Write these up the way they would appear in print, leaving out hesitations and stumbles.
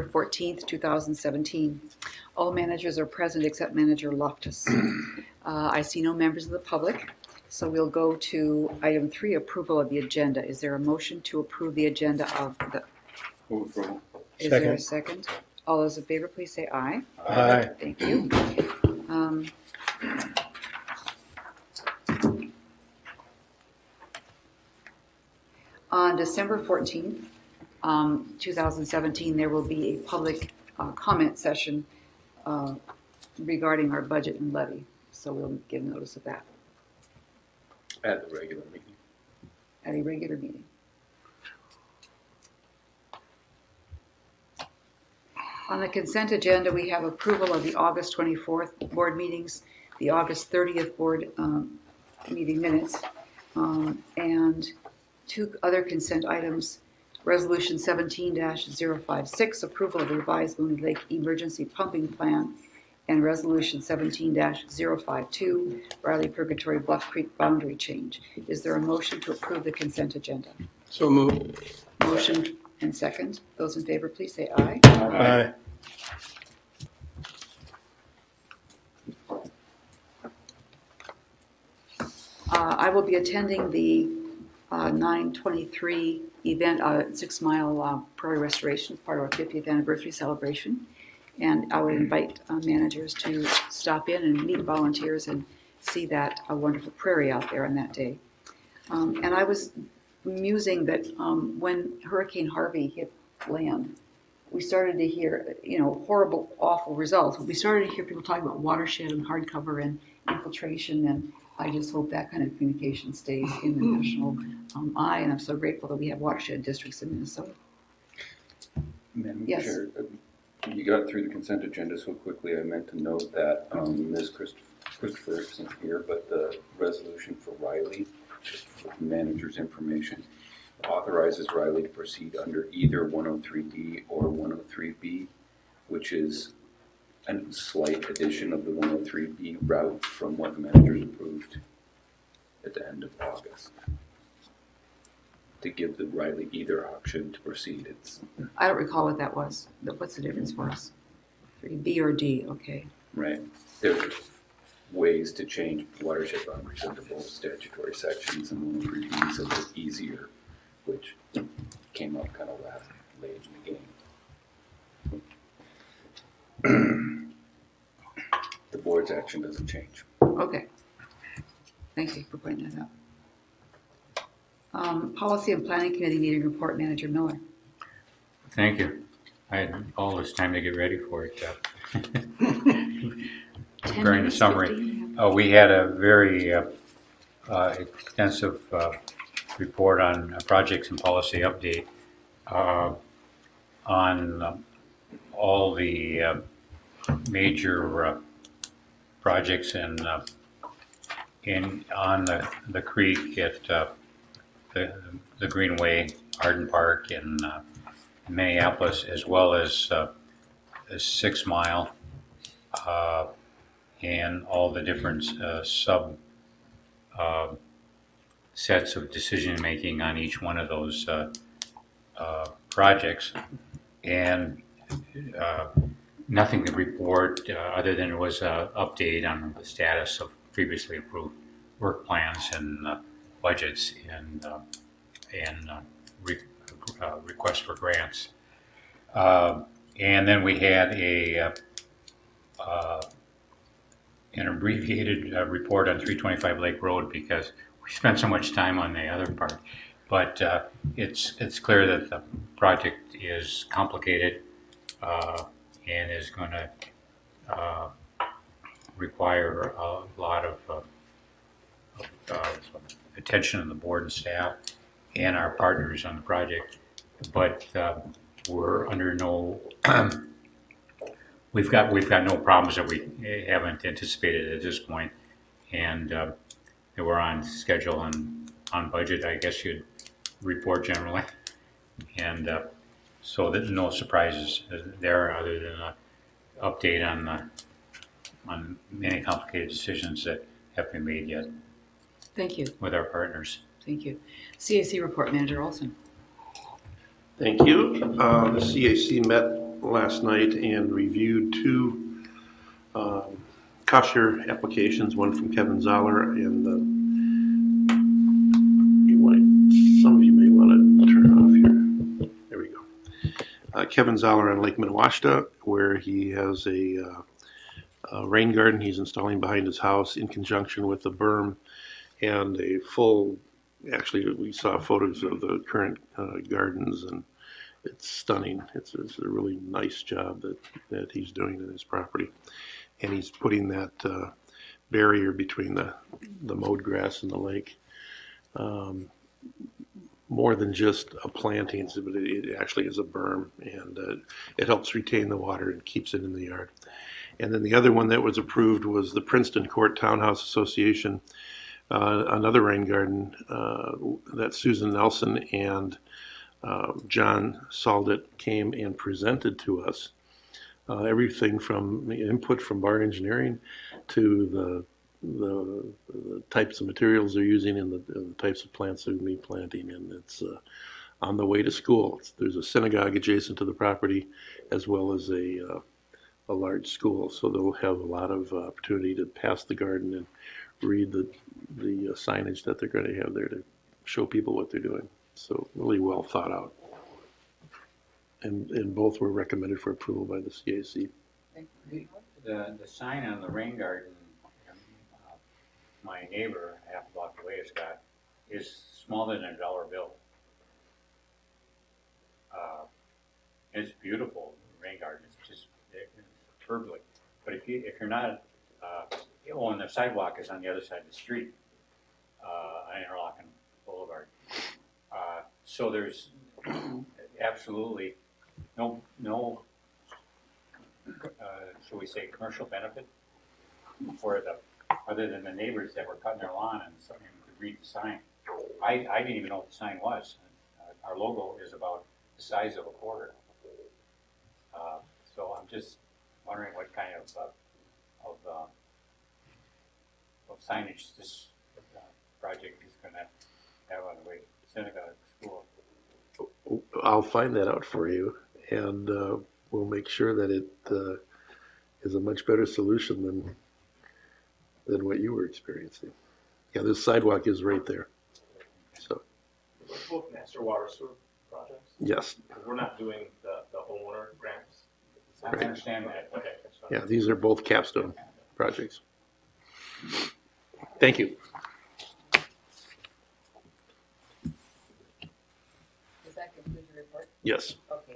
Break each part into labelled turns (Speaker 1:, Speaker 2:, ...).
Speaker 1: 14th, 2017. All managers are present except Manager Loftus. I see no members of the public, so we'll go to item 3, approval of the agenda. Is there a motion to approve the agenda of the...
Speaker 2: Move approval.
Speaker 1: Is there a second? All those in favor, please say aye.
Speaker 2: Aye.
Speaker 1: Thank you. On December 14th, 2017, there will be a public comment session regarding our budget and levy. So we'll give notice of that
Speaker 2: At the regular meeting.
Speaker 1: at a regular meeting. On the consent agenda, we have approval of the August 24th board meetings, the August 30th board meeting minutes, and 2 other consent items. Resolution 17-056, approval of the revised Mooney Lake Emergency Pumping Plan, and Resolution 17-052, Riley Purgatory Bluff Creek Boundary Change. Is there a motion to approve the consent agenda?
Speaker 2: So moved.
Speaker 1: Motion and second. Those in favor, please say aye.
Speaker 2: Aye.
Speaker 1: I will be attending the 9/23 event, 6 Mile Prairie Restoration, part of our 50th anniversary celebration. And I would invite managers to stop in and meet volunteers and see that wonderful prairie out there on that day. And I was musing that when Hurricane Harvey hit land, we started to hear, horrible, awful results. We started to hear people talking about watershed and hardcover and infiltration, and I just hope that kind of communication stays in the national eye, and I'm so grateful that we have watershed districts in Minnesota.
Speaker 2: Madam
Speaker 1: Yes.
Speaker 2: Chair, you got through the consent agenda so quickly, I meant to note that Ms. Christopher isn't here, but the resolution for Riley, just for the manager's information, authorizes Riley to proceed under either 103D or 103B, which is a slight addition of the 103B route from what the managers approved at the end of August. To give the Riley either option to proceed.
Speaker 1: I don't recall what that was. What's the difference for us? B or D, okay.
Speaker 2: Right. There's ways to change watershed boundaries under both statutory sections, and 103B so it's easier, which came up kind of late in the game. The board's action doesn't change.
Speaker 1: Okay. Thank you for pointing that out. Policy and Planning Committee meeting report, Manager Miller.
Speaker 3: Thank you. I had all this time to get ready for it. During the summary, we had a very extensive report on projects and policy update on all the major projects on the creek at the Greenway, Arden Park, in Minneapolis, as well as 6 Mile, and all the different sub sets of decision making on each one of those projects, and nothing to report other than it was an update on the status of previously approved work plans and budgets and requests for grants. And then we had an abbreviated report on 325 Lake Road because we spent so much time on the other part. But it's clear that the project is complicated and is going to require a lot of attention on the board and staff and our partners on the project. But we're under no we've got no problems that we haven't anticipated at this point, and we're on schedule and on budget. I guess you'd report generally, and so there's no surprises there other than an update on many complicated decisions that have been made yet.
Speaker 1: Thank you.
Speaker 3: With our partners.
Speaker 1: Thank you. CAC report, Manager Olson.
Speaker 4: Thank you. The CAC met last night and reviewed two cost share applications, one from Kevin Zoller and some of you may want to turn it off here. There we go. Kevin Zoller on Lake Minneapolis, where he has a rain garden he's installing behind his house in conjunction with a berm and a full, actually we saw photos of the current gardens, and it's stunning. It's a really nice job that he's doing in his property. And he's putting that barrier between the mowed grass and the lake. More than just a plantings, but it actually is a berm, and it helps retain the water and keeps it in the yard. And then the other one that was approved was the Princeton Court Townhouse Association, another rain garden that Susan Nelson and John Saldet came and presented to us. Everything from input from Bar Engineering to the types of materials they're using and the types of plants they're going to be planting. And it's on the way to school. There's a synagogue adjacent to the property as well as a large school. So they'll have a lot of opportunity to pass the garden and read the signage that they're going to have there to show people what they're doing. So really well thought out. And both were recommended for approval by the CAC.
Speaker 3: The sign on the rain garden, my neighbor half a block away has got, is smaller than a dollar bill. It's beautiful rain garden. It's just superbly. But if you're not, and the sidewalk is on the other side of the street, on Interlochen Boulevard. So there's absolutely no, shall we say, commercial benefit for other than the neighbors that were cutting their lawn and something could read the sign. I didn't even know what the sign was. Our logo is about the size of a quarter. So I'm just wondering what kind of signage this project is going to have on the way to synagogue school.
Speaker 4: I'll find that out for you, and we'll make sure that it is a much better solution than what you were experiencing. Yeah, this sidewalk is right there. So.
Speaker 5: Both master water sewer projects?
Speaker 4: Yes.
Speaker 5: We're not doing the homeowner grants?
Speaker 3: I understand that.
Speaker 5: Okay.
Speaker 4: Yeah, these are both capstone projects. Thank you.
Speaker 1: Does that conclude your report?
Speaker 4: Yes.
Speaker 1: Okay,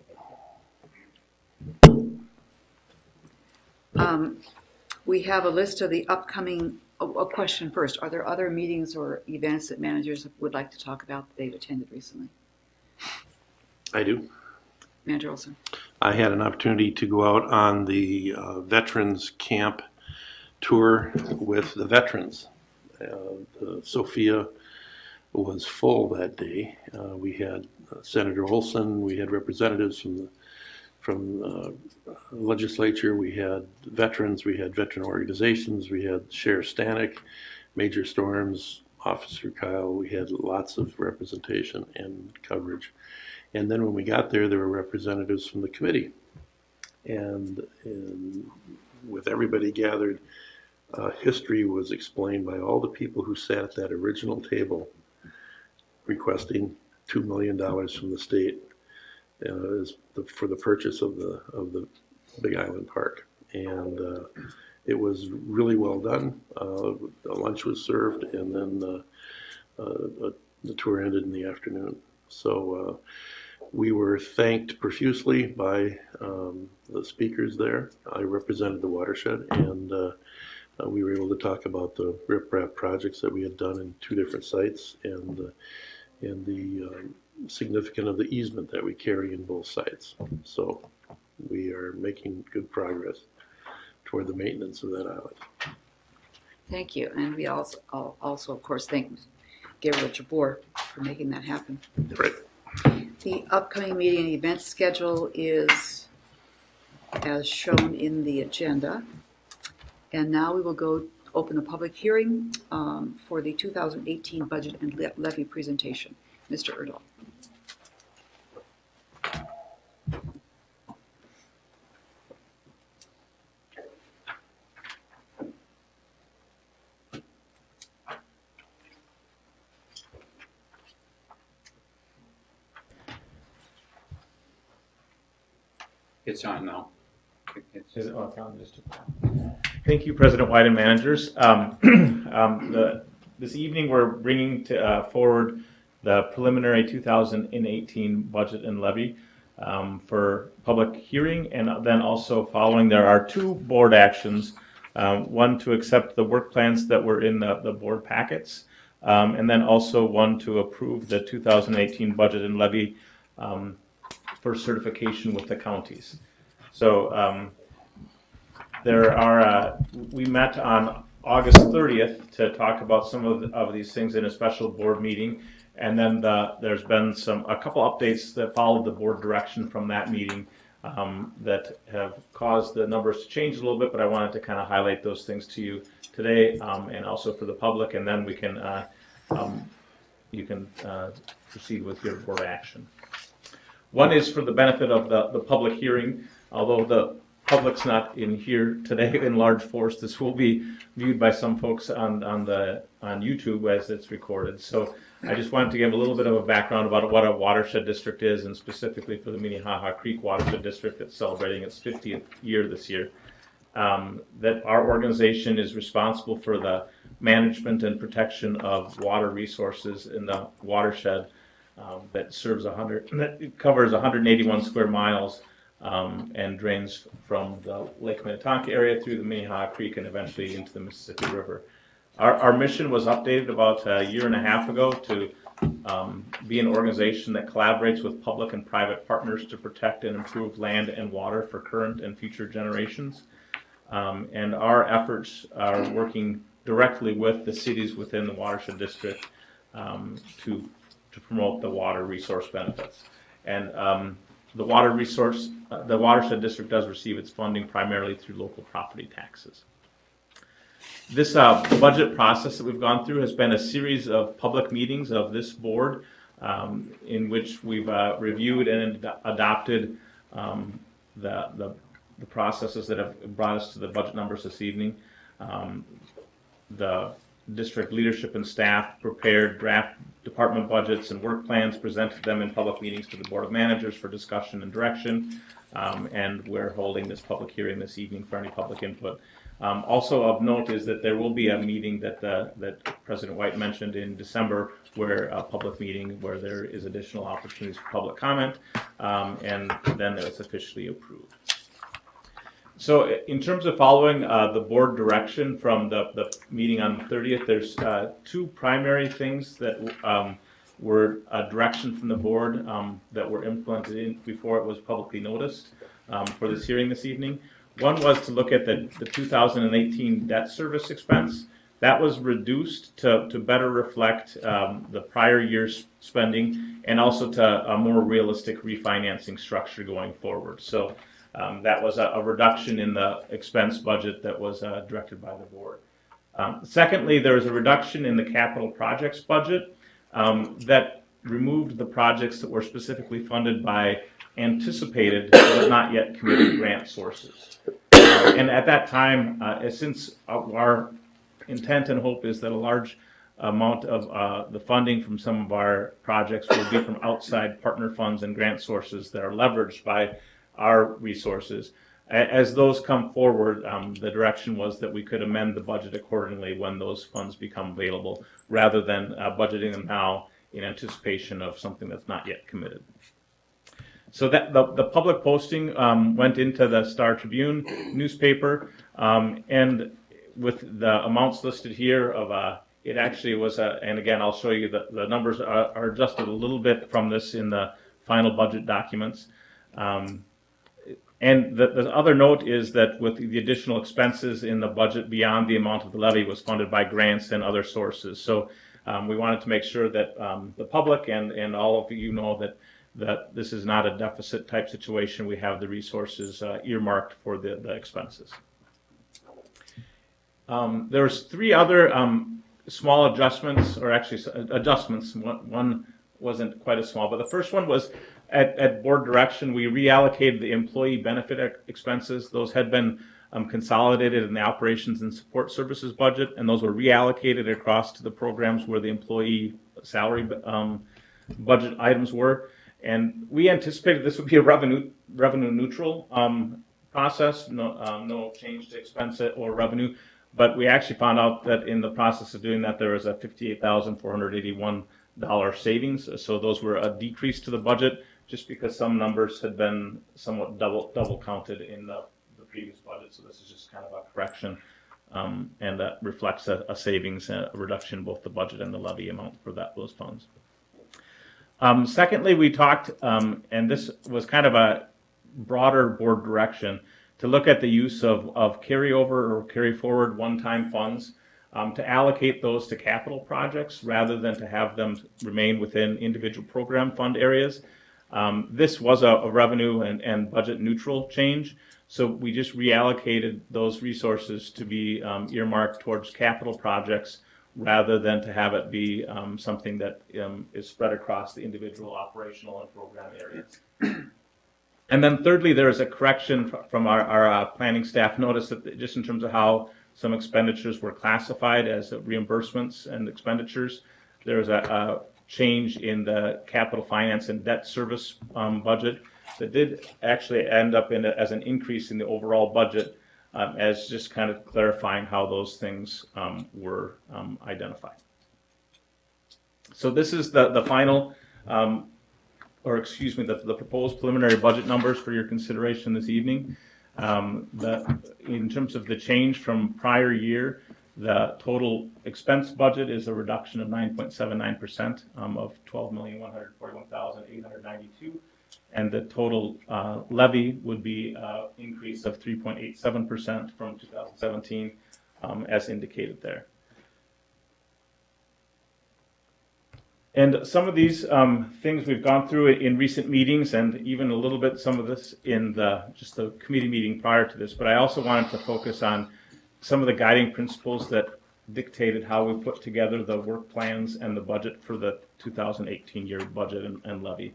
Speaker 1: we have a list of the upcoming, a question first. Are there other meetings or events that managers would like to talk about that they've attended recently?
Speaker 4: I do.
Speaker 1: Manager Olson.
Speaker 4: I had an opportunity to go out on the veterans camp tour with the veterans. Sophia was full that day. We had Senator Olson, we had representatives from the legislature, we had veterans, we had veteran organizations, we had Sheriff Stanek, Major Storms, Officer Kyle. We had lots of representation and coverage. And then when we got there, there were representatives from the committee. And with everybody gathered, history was explained by all the people who sat at that original table requesting $2 million from the state for the purchase of the Big Island Park. And it was really well done. The lunch was served, and then the tour ended in the afternoon. So we were thanked profusely by the speakers there. I represented the watershed, and we were able to talk about the riprap projects that we had done in 2 different sites, and the significance of the easement that we carry in both sites. So we are making good progress toward the maintenance of that island.
Speaker 1: Thank you. And we also of course, thank Gabriel Jabor for making that happen.
Speaker 4: Right.
Speaker 1: The upcoming meeting and event schedule is as shown in the agenda. And now we will go open the public hearing for the 2018 budget and levy presentation. Mr. Erdahl.
Speaker 3: It's on now.
Speaker 5: Is it, oh, it's on just Thank you, President White and managers. This evening we're bringing forward the preliminary 2018 budget and levy for public hearing, and then also following there are two board actions. One to accept the work plans that were in the board packets, and then also one to approve the 2018 budget and levy for certification with the counties. So we met on August 30th to talk about some of these things in a special board meeting, and then there's been a couple updates that followed the board direction from that meeting that have caused the numbers to change a little bit, but I wanted to kind of highlight those things to you today, and also for the public, and then we can you can proceed with your board action. One is for the benefit of the public hearing. Although the public's not in here today in large force, this will be viewed by some folks on YouTube as it's recorded. So I just wanted to give a little bit of a background about what a watershed district is, and specifically for the Minnehaha Creek Watershed District that's celebrating its 50th year this year. That our organization is responsible for the management and protection of water resources in the watershed that covers 181 square miles and drains from the Lake Minnetonka area through the Minnehaha Creek and eventually into the Mississippi River. Our mission was updated about a year and a half ago to be an organization that collaborates with public and private partners to protect and improve land and water for current and future generations. And our efforts are working directly with the cities within the watershed district to promote the water resource benefits. And the watershed district does receive its funding primarily through local property taxes. This budget process that we've gone through has been a series of public meetings of this board in which we've reviewed and adopted the processes that have brought us to the budget numbers this evening. The district leadership and staff prepared draft department budgets and work plans, presented them in public meetings to the Board of Managers for discussion and direction, and we're holding this public hearing this evening for any public input. Also of note is that there will be a meeting that President White mentioned in December, where a public meeting where there is additional opportunities for public comment, and then it's officially approved. So in terms of following the board direction from the meeting on the 30th, there's two primary things that were a direction from the board that were implemented before it was publicly noticed for this hearing this evening. One was to look at the 2018 debt service expense. That was reduced to better reflect the prior year's spending, and also to a more realistic refinancing structure going forward. So that was a reduction in the expense budget that was directed by the board. Secondly, there was a reduction in the capital projects budget that removed the projects that were specifically funded by anticipated but not yet committed grant sources. And at that time, since our intent and hope is that a large amount of the funding from some of our projects will be from outside partner funds and grant sources that are leveraged by our resources. As those come forward, the direction was that we could amend the budget accordingly when those funds become available, rather than budgeting them now in anticipation of something that's not yet committed. So that the public posting went into the Star Tribune newspaper, and with the amounts listed here of it actually was and again I'll show you the numbers are adjusted a little bit from this in the final budget documents. And the other note is that with the additional expenses in the budget beyond the amount of the levy was funded by grants and other sources. So we wanted to make sure that the public and all of you know that this is not a deficit type situation. We have the resources earmarked for the expenses. There's three other small adjustments, or actually adjustments. One wasn't quite as small, but the first one was at board direction, we reallocated the employee benefit expenses. Those had been consolidated in the operations and support services budget, and those were reallocated across to the programs where the employee salary budget items were. And we anticipated this would be a revenue neutral process, no change to expense it or revenue. But we actually found out that in the process of doing that, there was a $58,481 savings. So those were a decrease to the budget, just because some numbers had been somewhat double counted in the previous budget. So this is just kind of a correction, and that reflects a savings, a reduction in both the budget and the levy amount for those funds. Secondly, we talked, and this was kind of a broader board direction, to look at the use of carryover or carry forward one-time funds, to allocate those to capital projects rather than to have them remain within individual program fund areas. This was a revenue and budget neutral change, so we just reallocated those resources to be earmarked towards capital projects rather than to have it be something that is spread across the individual operational and program areas. And then thirdly, there is a correction from our planning staff. Notice that just in terms of how some expenditures were classified as reimbursements and expenditures, there was a change in the capital finance and debt service budget that did actually end up as an increase in the overall budget, as just kind of clarifying how those things were identified. So this is the final, the proposed preliminary budget numbers for your consideration this evening. In terms of the change from prior year, the total expense budget is a reduction of 9.79% of $12,141,892, and the total levy would be an increase of 3.87% from 2017, as indicated there. And some of these things we've gone through in recent meetings, and even a little bit some of this in just the committee meeting prior to this, but I also wanted to focus on some of the guiding principles that dictated how we put together the work plans and the budget for the 2018 year budget and levy.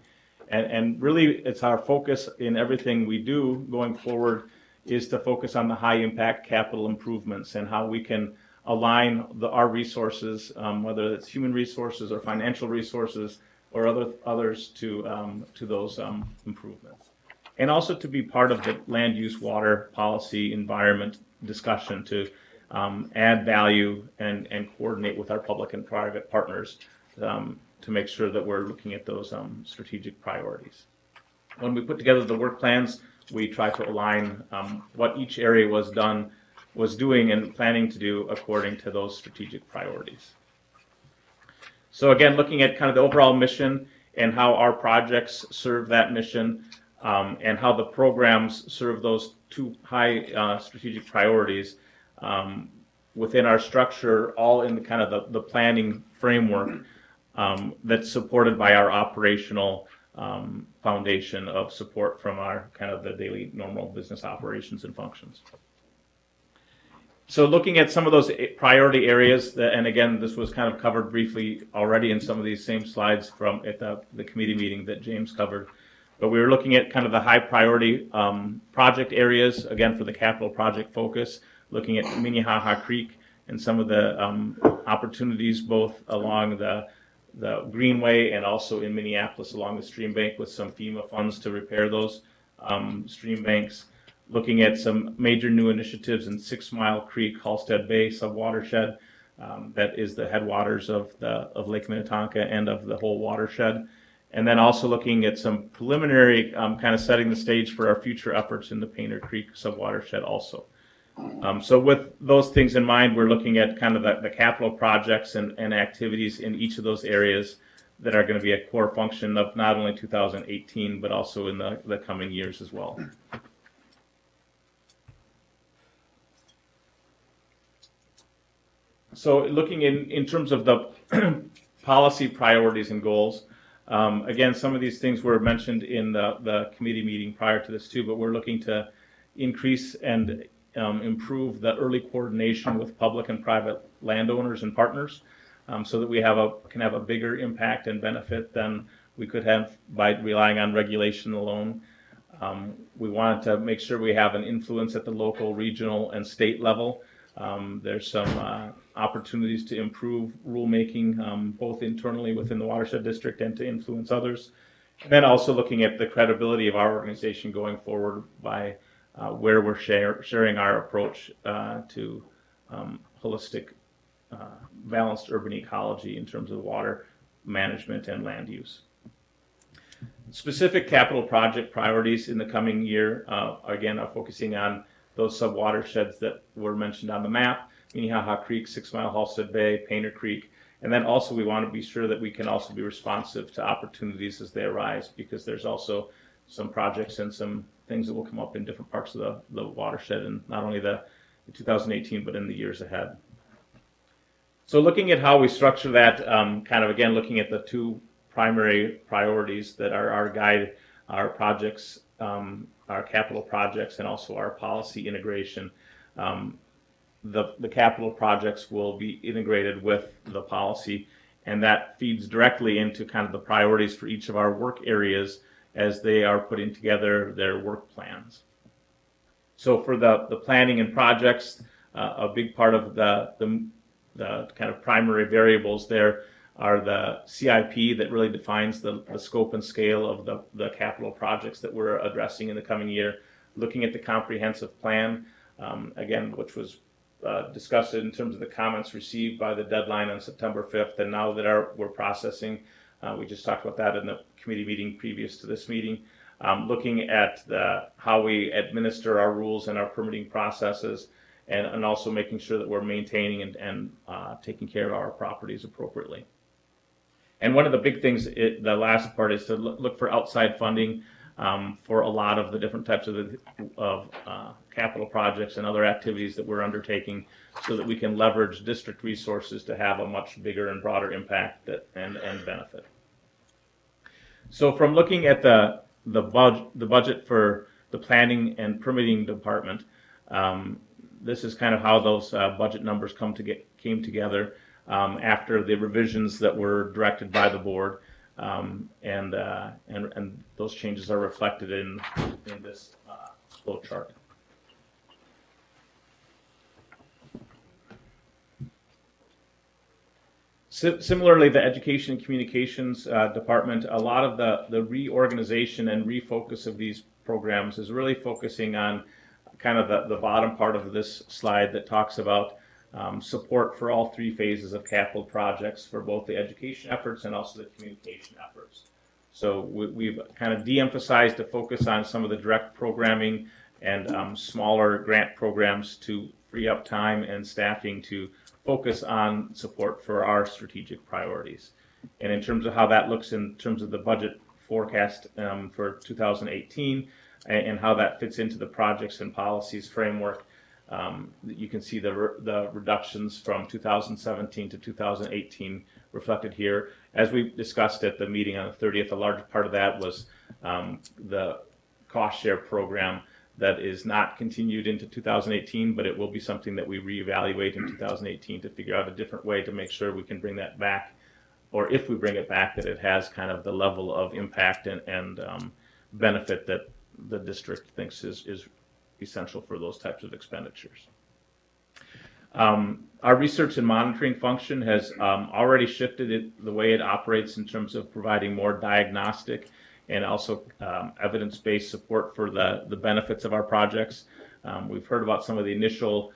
Speaker 5: And really, it's our focus in everything we do going forward is to focus on the high impact capital improvements and how we can align our resources, whether it's human resources or financial resources or others to those improvements. And also to be part of the land use, water policy, environment discussion to add value and coordinate with our public and private partners to make sure that we're looking at those strategic priorities. When we put together the work plans, we try to align what each area was doing and planning to do according to those strategic priorities. So again, looking at kind of the overall mission and how our projects serve that mission, and how the programs serve those two high strategic priorities within our structure, all in the kind of the planning framework that's supported by our operational foundation of support from our kind of the daily normal business operations and functions. So looking at some of those priority areas, and again, this was kind of covered briefly already in some of these same slides from at the committee meeting that James covered, but we were looking at kind of the high priority project areas, again, for the capital project focus, looking at Minnehaha Creek and some of the opportunities both along the Greenway and also in Minneapolis along the stream bank with some FEMA funds to repair those stream banks. Looking at some major new initiatives in 6 Mile Creek, Halstead Bay subwatershed, that is the headwaters of Lake Minnetonka and of the whole watershed. And then also looking at some preliminary kind of setting the stage for our future efforts in the Painter Creek subwatershed also. So with those things in mind, we're looking at kind of the capital projects and activities in each of those areas that are going to be a core function of not only 2018, but also in the coming years as well. So looking in terms of the policy priorities and goals, again, some of these things were mentioned in the committee meeting prior to this too, but we're looking to increase and improve the early coordination with public and private landowners and partners, so that we can have a bigger impact and benefit than we could have by relying on regulation alone. We wanted to make sure we have an influence at the local, regional, and state level. There's some opportunities to improve rulemaking, both internally within the watershed district and to influence others. And then also looking at the credibility of our organization going forward by where we're sharing our approach to holistic, balanced urban ecology in terms of water management and land use. Specific capital project priorities in the coming year, again, are focusing on those sub-watersheds that were mentioned on the map: Minnehaha Creek, 6 Mile Halstead Bay, Painter Creek. And then also we want to be sure that we can also be responsive to opportunities as they arise, because there's also some projects and some things that will come up in different parts of the watershed, and not only the 2018, but in the years ahead. So looking at how we structure that, kind of again looking at the two primary priorities that are our guide, our projects, our capital projects, and also our policy integration. The capital projects will be integrated with the policy, and that feeds directly into kind of the priorities for each of our work areas as they are putting together their work plans. So for the planning and projects, a big part of the kind of primary variables there are the CIP that really defines the scope and scale of the capital projects that we're addressing in the coming year. Looking at the comprehensive plan, again, which was discussed in terms of the comments received by the deadline on September 5th, and now that we're processing, we just talked about that in the committee meeting previous to this meeting. Looking at how we administer our rules and our permitting processes, and also making sure that we're maintaining and taking care of our properties appropriately. And one of the big things, the last part, is to look for outside funding for a lot of the different types of capital projects and other activities that we're undertaking, so that we can leverage district resources to have a much bigger and broader impact and benefit. So from looking at the budget for the planning and permitting department, this is kind of how those budget numbers came together after the revisions that were directed by the board, and those changes are reflected in this flow chart. Similarly, the Education and Communications Department, a lot of the reorganization and refocus of these programs is really focusing on kind of the bottom part of this slide that talks about support for all three phases of capital projects for both the education efforts and also the communication efforts. So we've kind of de-emphasized the focus on some of the direct programming and smaller grant programs to free up time and staffing to focus on support for our strategic priorities. And in terms of how that looks in terms of the budget forecast for 2018 and how that fits into the projects and policies framework, you can see the reductions from 2017 to 2018 reflected here. As we discussed at the meeting on the 30th, a large part of that was the cost share program that is not continued into 2018, but it will be something that we reevaluate in 2018 to figure out a different way to make sure we can bring that back, or if we bring it back, that it has kind of the level of impact and benefit that the district thinks is essential for those types of expenditures. Our research and monitoring function has already shifted the way it operates in terms of providing more diagnostic and also evidence-based support for the benefits of our projects. We've heard about some of the initial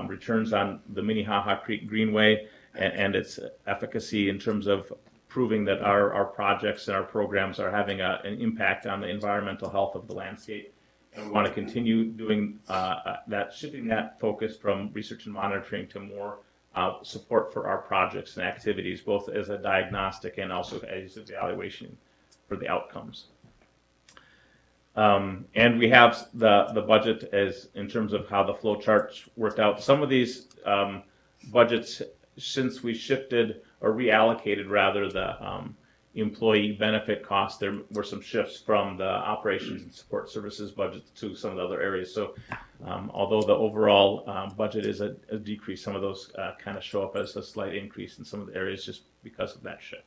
Speaker 5: returns on the Minnehaha Creek Greenway and its efficacy in terms of proving that our projects and our programs are having an impact on the environmental health of the landscape. And we want to continue doing shifting that focus from research and monitoring to more support for our projects and activities, both as a diagnostic and also as evaluation for the outcomes. And we have the budget as in terms of how the flow charts worked out. Some of these budgets, since we shifted or reallocated rather the employee benefit costs, there were some shifts from the operations and support services budget to some of the other areas. So although the overall budget is a decrease, some of those kind of show up as a slight increase in some of the areas just because of that shift.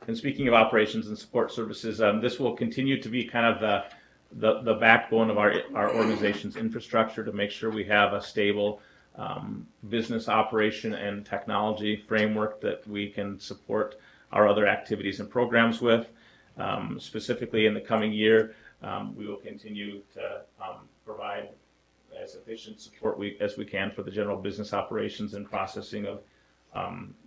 Speaker 5: And speaking of operations and support services, this will continue to be kind of the backbone of our organization's infrastructure to make sure we have a stable business operation and technology framework that we can support our other activities and programs with. Specifically in the coming year, we will continue to provide as efficient support as we can for the general business operations and processing of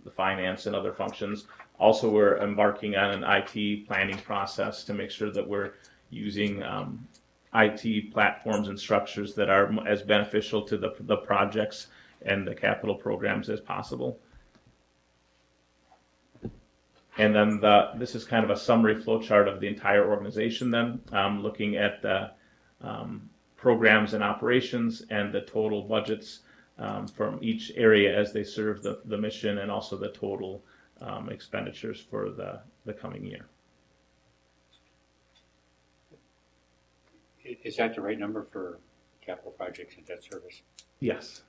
Speaker 5: the finance and other functions. Also, we're embarking on an IT planning process to make sure that we're using IT platforms and structures that are as beneficial to the projects and the capital programs as possible. And then this is kind of a summary flow chart of the entire organization then, looking at the programs and operations and the total budgets from each area as they serve the mission, and also the total expenditures for the coming year.
Speaker 6: Is that the right number for capital projects and debt service?
Speaker 5: Yes.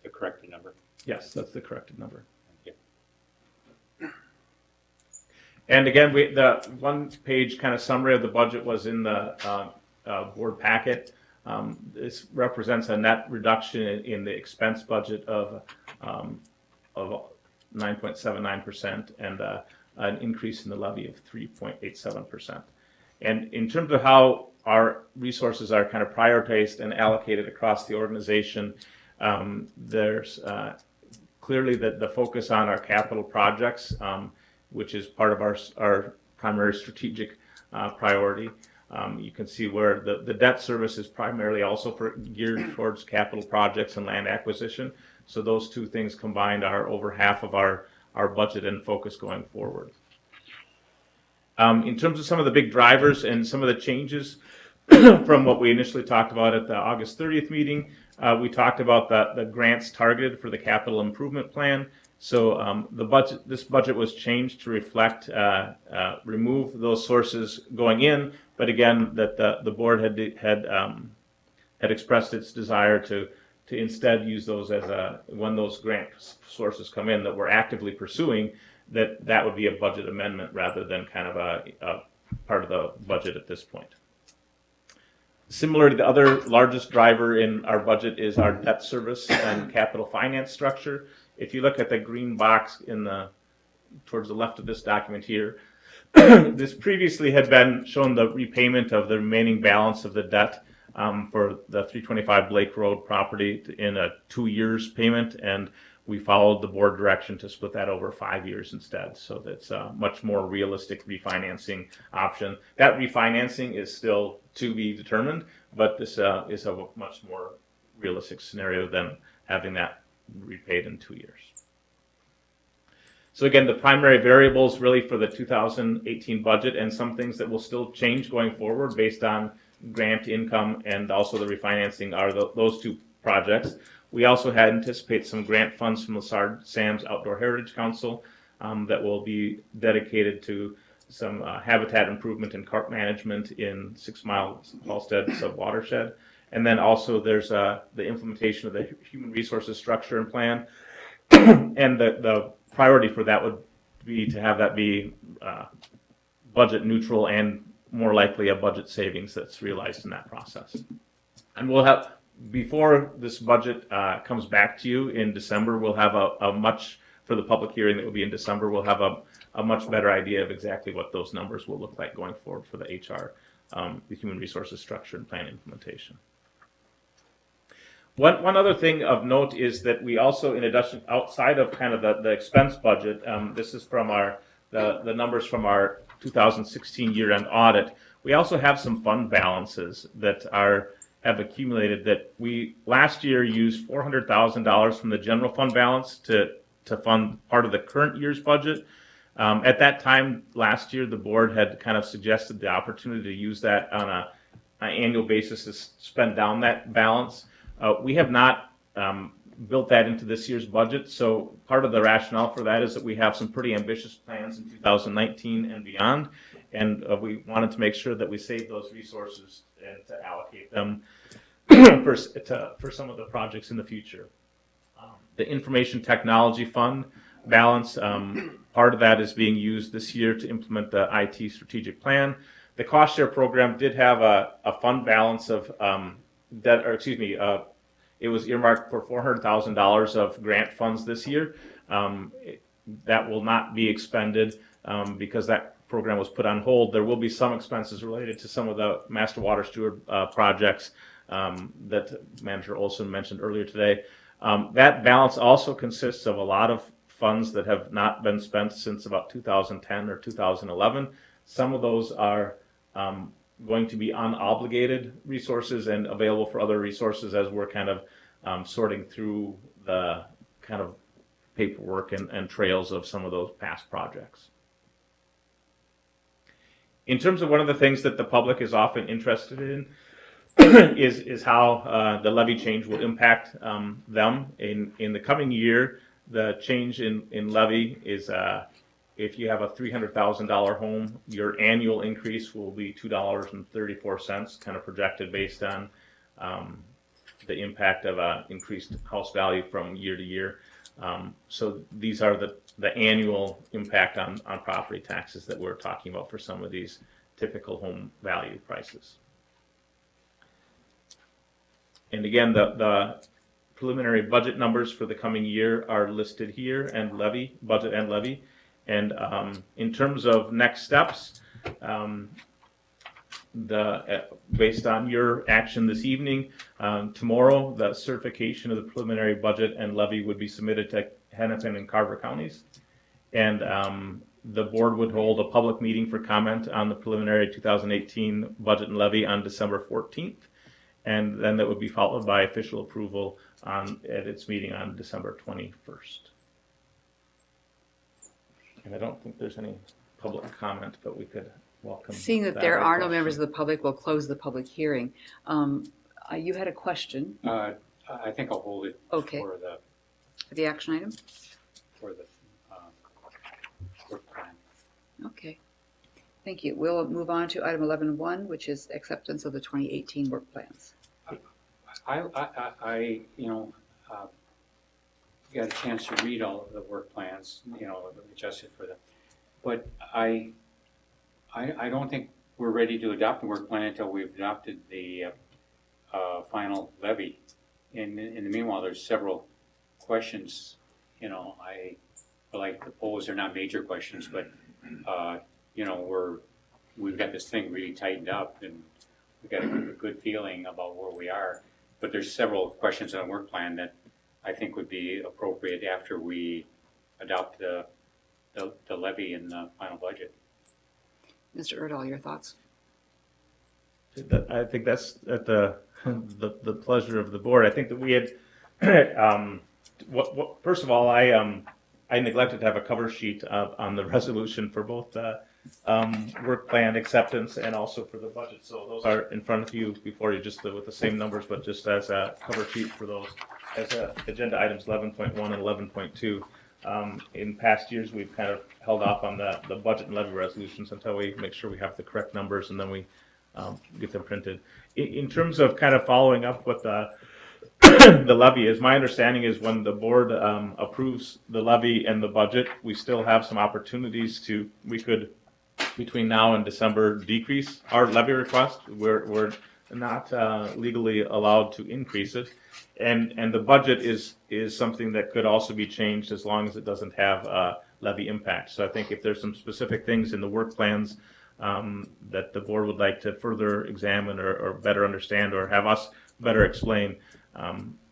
Speaker 6: The corrected number?
Speaker 5: Yes, that's the corrected number.
Speaker 6: Thank you.
Speaker 5: And again, the one-page kind of summary of the budget was in the board packet. This represents a net reduction in the expense budget of 9.79% and an increase in the levy of 3.87%. And in terms of how our resources are kind of prioritized and allocated across the organization, there's clearly the focus on our capital projects, which is part of our primary strategic priority. You can see where the debt service is primarily also geared towards capital projects and land acquisition. So those two things combined are over half of our budget and focus going forward. In terms of some of the big drivers and some of the changes from what we initially talked about at the August 30th meeting, we talked about the grants targeted for the capital improvement plan. So this budget was changed to reflect, remove those sources going in, but again, that the board had expressed its desire to instead use those as when those grant sources come in that we're actively pursuing, that would be a budget amendment rather than kind of a part of the budget at this point. Similar to the other largest driver in our budget is our debt service and capital finance structure. If you look at the green box towards the left of this document here, this previously had been shown the repayment of the remaining balance of the debt for the 325 Blake Road property in a 2 years payment, and we followed the board direction to split that over 5 years instead. So that's a much more realistic refinancing option. That refinancing is still to be determined, but this is a much more realistic scenario than having that repaid in 2 years. So again, the primary variables really for the 2018 budget, and some things that will still change going forward based on grant income and also the refinancing, are those two projects. We also had anticipate some grant funds from Lessard Sam's Outdoor Heritage Council that will be dedicated to some habitat improvement and carp management in 6 Mile Halstead sub-watershed. And then also there's the implementation of the human resources structure and plan. And the priority for that would be to have that be budget neutral and more likely a budget savings that's realized in that process. And we'll have, before this budget comes back to you in December, we'll have a much, for the public hearing that will be in December, we'll have a much better idea of exactly what those numbers will look like going forward for the HR, the human resources structure and plan implementation. One other thing of note is that we also, in addition, outside of kind of the expense budget, this is from the numbers from our 2016 year-end audit, we also have some fund balances that have accumulated that we last year used $400,000 from the general fund balance to fund part of the current year's budget. At that time last year, the board had kind of suggested the opportunity to use that on an annual basis to spend down that balance. We have not built that into this year's budget, so part of the rationale for that is that we have some pretty ambitious plans in 2019 and beyond, and we wanted to make sure that we save those resources and to allocate them for some of the projects in the future. The Information Technology Fund balance, part of that is being used this year to implement the IT strategic plan. The cost share program did have a fund balance of it was earmarked for $400,000 of grant funds this year. that will not be expended because that program was put on hold. There will be some expenses related to some of the master water steward projects that Manager Olson mentioned earlier today. That balance also consists of a lot of funds that have not been spent since about 2010 or 2011. Some of those are going to be unobligated resources and available for other resources as we're kind of sorting through the kind of paperwork and trails of some of those past projects. In terms of one of the things that the public is often interested in is how the levy change will impact them in the coming year. The change in levy is if you have a $300,000 home, your annual increase will be $2.34, kind of projected based on the impact of increased house value from year to year. So these are the annual impact on property taxes that we're talking about for some of these typical home value prices. And again, the preliminary budget numbers for the coming year are listed here, and budget and levy. And in terms of next steps, based on your action this evening, tomorrow the certification of the preliminary budget and levy would be submitted to Hennepin and Carver counties, and the board would hold a public meeting for comment on the preliminary 2018 budget and levy on December 14th, and then that would be followed by official approval at its meeting on December 21st. And I don't think there's any public comment, but we could welcome.
Speaker 1: Seeing that there are no members of the public, we'll close the public hearing. You had a question.
Speaker 6: I think I'll hold it
Speaker 1: Okay.
Speaker 6: for
Speaker 1: The action item?
Speaker 6: the work plan.
Speaker 1: Okay. Thank you. We'll move on to item 11.1, which is acceptance of the 2018 work plans.
Speaker 6: I got a chance to read all of the work plans, adjusted for them. But I don't think we're ready to adopt the work plan until we've adopted the final levy. In the meanwhile, there's several questions, I like to pose. They're not major questions, but we've got this thing really tightened up, and we've got a good feeling about where we are. But there's several questions on the work plan that I think would be appropriate after we adopt the levy in the final budget.
Speaker 1: Mr. Erdahl, your thoughts?
Speaker 5: I think that's at the pleasure of the board. I think that we had, first of all, I neglected to have a cover sheet on the resolution for both the work plan acceptance and also for the budget. So those are in front of you before you, just with the same numbers, but just as a cover sheet for those as agenda items 11.1 and 11.2. In past years, we've kind of held off on the budget and levy resolutions until we make sure we have the correct numbers, and then we get them printed. In terms of kind of following up with the levy, is my understanding is when the board approves the levy and the budget, we still have some opportunities we could, between now and December, decrease our levy request. We're not legally allowed to increase it. And the budget is something that could also be changed as long as it doesn't have levy impact. So I think if there's some specific things in the work plans that the board would like to further examine or better understand or have us better explain,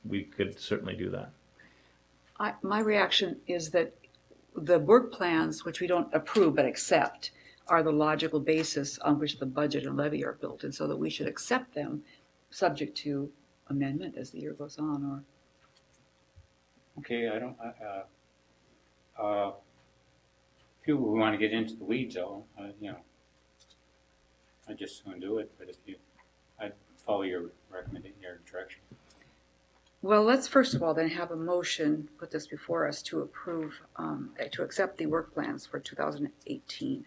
Speaker 5: we could certainly do that.
Speaker 1: My reaction is that the work plans, which we don't approve but accept, are the logical basis on which the budget and levy are built, and so that we should accept them subject to amendment as the year goes on.
Speaker 6: Okay, people who want to get into the weeds, though, I just want to do it. But I'd follow your recommendation, your direction.
Speaker 1: Well, let's first of all then have a motion put this before us to approve, to accept the work plans for 2018.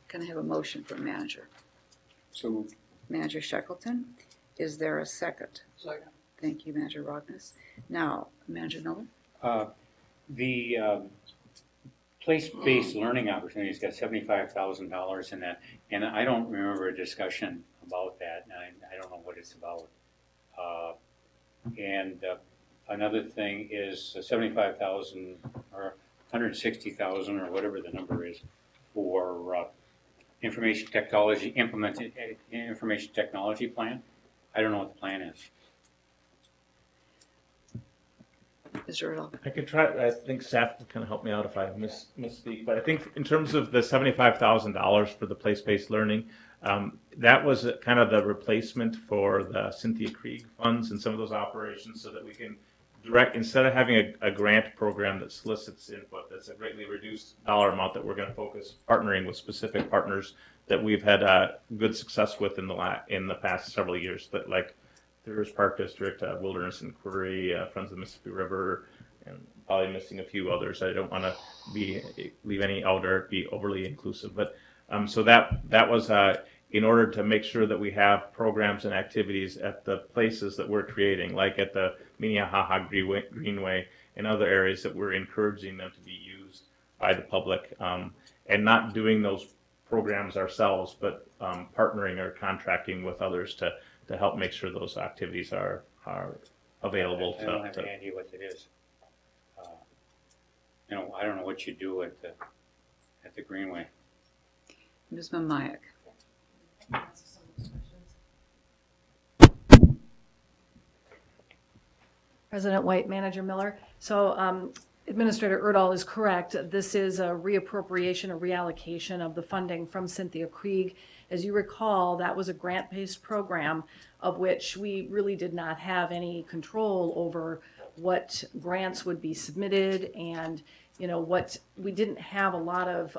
Speaker 1: Can I have a motion from manager?
Speaker 6: So
Speaker 1: Manager Shackleton, is there a second?
Speaker 6: Second.
Speaker 1: Thank you, Manager Rognus. Now, Manager Nolan?
Speaker 6: The place-based learning opportunities got $75,000 in that, and I don't remember a discussion about that, and I don't know what it's about. And another thing is $75,000 or 160,000 or whatever the number is for information technology, implemented information technology plan. I don't know what the plan is.
Speaker 1: Mr. Riddle.
Speaker 5: I could try. I think staff can kind of help me out if I misspeak. But I think in terms of the $75,000 for the place-based learning, that was kind of the replacement for the Cynthia Krieg funds and some of those operations, so that we can direct, instead of having a grant program that solicits input, that's a greatly reduced dollar amount, that we're going to focus partnering with specific partners that we've had good success with in the past several years, that like Thurers Park District, Wilderness Inquiry, Friends of the Mississippi River, and probably missing a few others. I don't want to leave any out or be overly inclusive, but so that was in order to make sure that we have programs and activities at the places that we're creating, like at the Minneapolis Greenway and other areas, that we're encouraging them to be used by the public, and not doing those programs ourselves, but partnering or contracting with others to help make sure those activities are available.
Speaker 6: I don't have any idea what it is. I don't know what you do at the Greenway.
Speaker 1: Ms. Mamayak.
Speaker 7: President White, Manager Miller. So Administrator Erdahl is correct. This is a reappropriation, a reallocation of the funding from Cynthia Krieg. As you recall, that was a grant-based program of which we really did not have any control over what grants would be submitted, and what we didn't have a lot of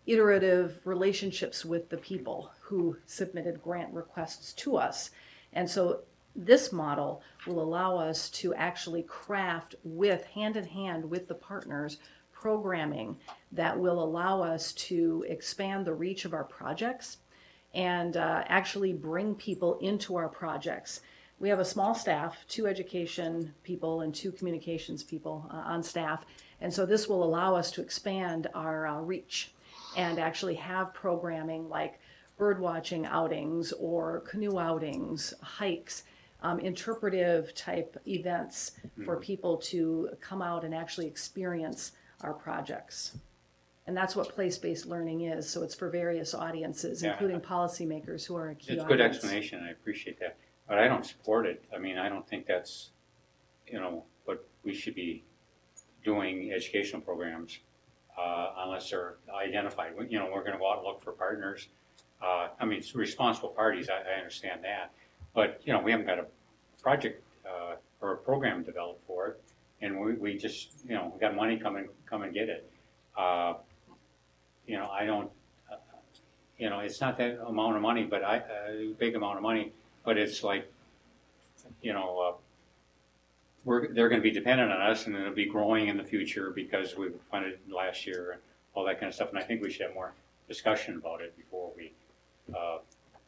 Speaker 7: iterative relationships with the people who submitted grant requests to us. And so this model will allow us to actually craft hand in hand with the partners programming that will allow us to expand the reach of our projects and actually bring people into our projects. We have a small staff, 2 education people and 2 communications people on staff, and so this will allow us to expand our reach and actually have programming like bird watching outings or canoe outings, hikes, interpretive type events for people to come out and actually experience our projects. And that's what place-based learning is. So it's for various audiences, including policymakers who are a key
Speaker 6: It's a
Speaker 7: audience.
Speaker 6: good explanation. I appreciate that. But I don't support it. I mean, I don't think that's, what we should be doing educational programs unless they're identified. We're going to go out and look for partners. It's responsible parties. I understand that. But, we haven't got a project or a program developed for it. And we just, we got money, come and get it. I don't, it's not that amount of money, but big amount of money, but it's like, they're going to be dependent on us, and it'll be growing in the future because we funded last year and all that kind of stuff. And I think we should have more discussion about it before we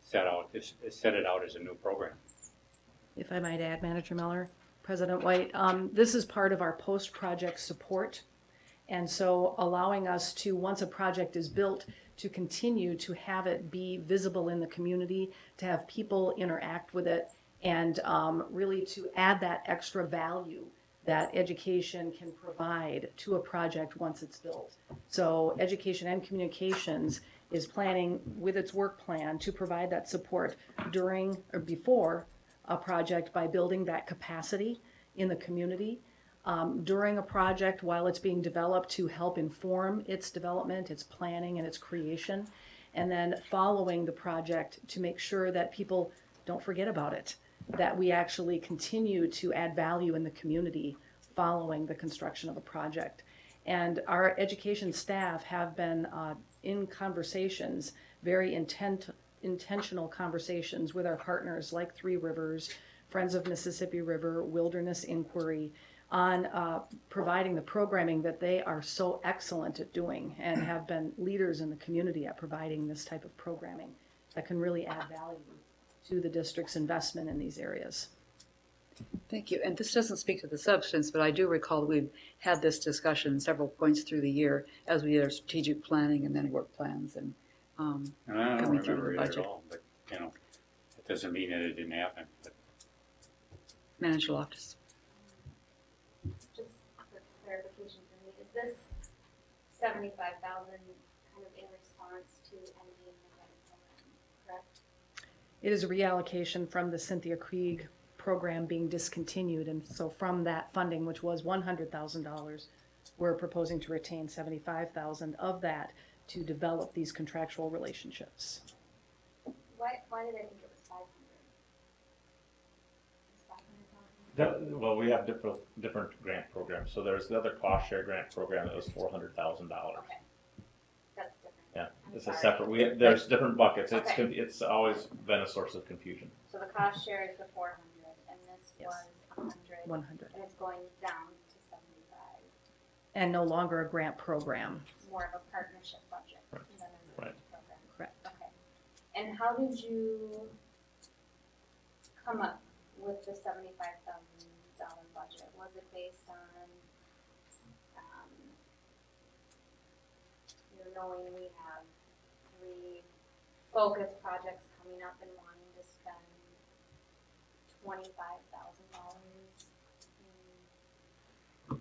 Speaker 6: set it out as a new program.
Speaker 7: If I might add, Manager Miller, President White, this is part of our post-project support. And so allowing us to, once a project is built, to continue to have it be visible in the community, to have people interact with it, and really to add that extra value that education can provide to a project once it's built. So Education and Communications is planning with its work plan to provide that support during or before a project by building that capacity in the community. During a project while it's being developed to help inform its development, its planning, and its creation, and then following the project to make sure that people don't forget about it, that we actually continue to add value in the community following the construction of a project. And our education staff have been in conversations, very intentional conversations with our partners like Three Rivers, Friends of Mississippi River, Wilderness Inquiry, on providing the programming that they are so excellent at doing and have been leaders in the community at providing this type of programming that can really add value to the district's investment in these areas.
Speaker 1: Thank you. And this doesn't speak to the substance, but I do recall we've had this discussion several points through the year as we did our strategic planning and then work plans and
Speaker 6: And I don't
Speaker 1: coming through
Speaker 6: remember
Speaker 1: the
Speaker 6: it at
Speaker 1: budget.
Speaker 6: all, but, it doesn't mean that it didn't happen. But
Speaker 1: Manager Loftus.
Speaker 8: Just for clarification for me, is this 75,000 kind of in response to ending the credit program, correct?
Speaker 7: It is a reallocation from the Cynthia Krieg program being discontinued, and so from that funding, which was $100,000, we're proposing to retain 75,000 of that to develop these contractual relationships.
Speaker 8: Why did I think it was 500? It's 500,000?
Speaker 5: Well, we have different grant programs. So there's the other cost share grant program that was $400,000.
Speaker 8: Okay. That's different.
Speaker 5: Yeah,
Speaker 8: I'm
Speaker 5: it's
Speaker 8: sorry.
Speaker 5: a separate. There's different buckets.
Speaker 8: Okay.
Speaker 5: It's always been a source of confusion.
Speaker 8: So the cost share is the 400, and this
Speaker 7: Yes.
Speaker 8: was 100,
Speaker 7: 100.
Speaker 8: and it's going down to 75.
Speaker 7: And no longer a grant program.
Speaker 8: More of a partnership budget
Speaker 5: Right.
Speaker 8: than a
Speaker 5: Right.
Speaker 8: program.
Speaker 7: Correct.
Speaker 8: Okay. And how did you come up with the $75,000 budget? Was it based on, knowing we have 3 focus projects coming up and wanting to spend $25,000 in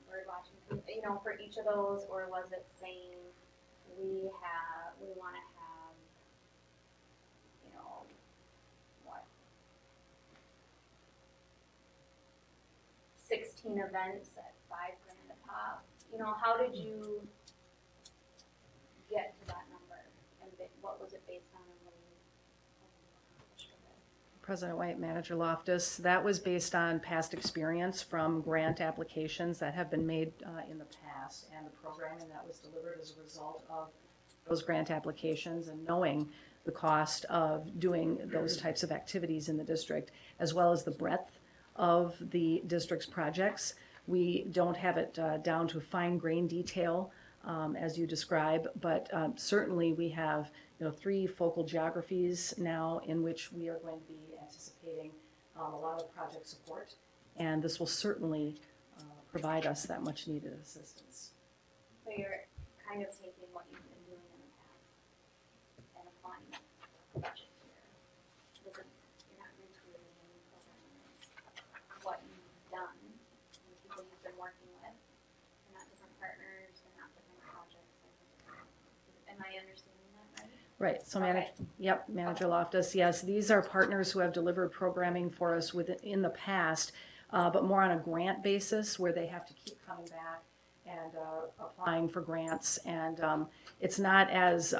Speaker 8: bird watching, for each of those, or was it saying we want to have, what, 16 events at $5,000 a pop? How did you get to that number, and what was it based on, and what you accomplished with it?
Speaker 7: President White, Manager Loftus, that was based on past experience from grant applications that have been made in the past, and the programming that was delivered as a result of those grant applications, and knowing the cost of doing those types of activities in the district, as well as the breadth of the district's projects. We don't have it down to fine grain detail as you describe, but certainly we have 3 focal geographies now in which we are going to be anticipating a lot of project support, and this will certainly provide us that much needed assistance.
Speaker 8: So you're kind of taking what you've been doing in the past and applying the budget here. You're not recreating any programming. It's what you've done and people you've been working with. They're not different partners. They're not different projects. Am I understanding that right?
Speaker 7: Right, so
Speaker 8: Okay.
Speaker 7: Manager Loftus, yes, these are partners who have delivered programming for us in the past, but more on a grant basis where they have to keep coming back and applying for grants, and it's not as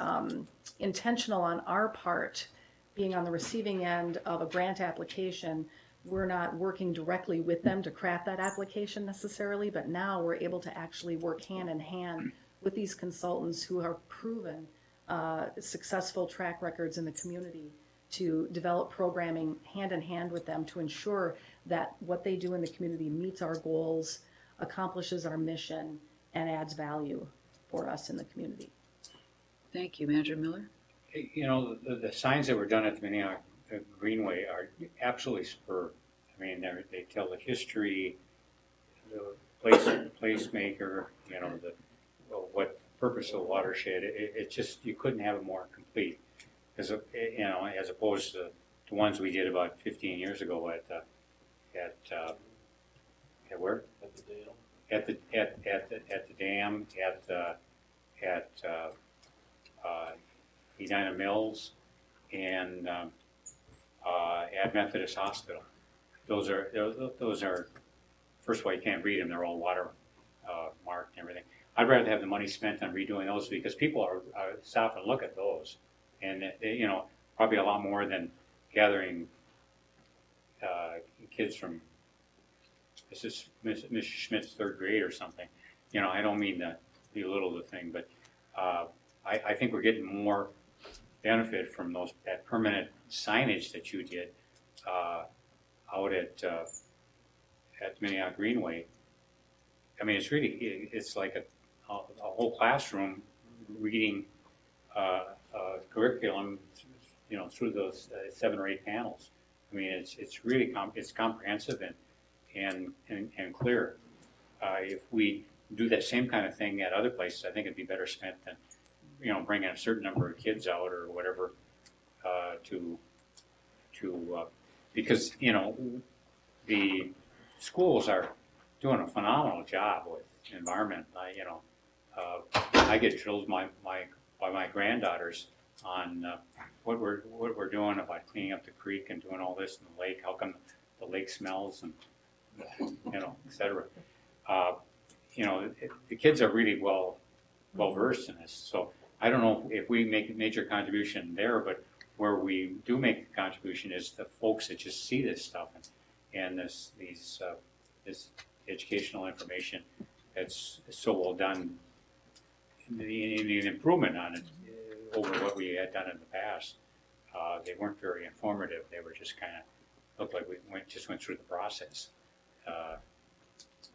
Speaker 7: intentional on our part, being on the receiving end of a grant application. We're not working directly with them to craft that application necessarily, but now we're able to actually work hand in hand with these consultants who are proven successful track records in the community to develop programming hand in hand with them to ensure that what they do in the community meets our goals, accomplishes our mission, and adds value for us in the community.
Speaker 1: Thank you, Manager Miller.
Speaker 6: The signs that were done at the Minneapolis Greenway are absolutely superb. I mean, they tell the history, the placemaker, what purpose of the watershed. It just, you couldn't have it more complete, as opposed to the ones we did about 15 years ago at where? At the dam. At the dam, at Edina Mills, and at Methodist Hospital. Those are first of all, you can't read them; they're all water marked and everything. I'd rather have the money spent on redoing those because people are stop and look at those, and probably a lot more than gathering kids from this is Mrs. Schmidt's 3rd grade or something. I don't mean to belittle the thing, but I think we're getting more benefit from that permanent signage that you did out at Minneapolis Greenway. I mean, it's like a whole classroom reading curriculum, through those 7 or 8 panels. I mean, it's really it's comprehensive and clear. If we do that same kind of thing at other places, I think it'd be better spent than bringing a certain number of kids out or whatever because the schools are doing a phenomenal job with environment. I get drilled by my granddaughters on what we're doing about cleaning up the creek and doing all this in the lake. How come the lake smells and et cetera. The kids are really well versed in this. So I don't know if we make a major contribution there, but where we do make a contribution is the folks that just see this stuff and this educational information that's so well done. The improvement on it over what we had done in the past. They weren't very informative. They were just kind of looked like we went through the process.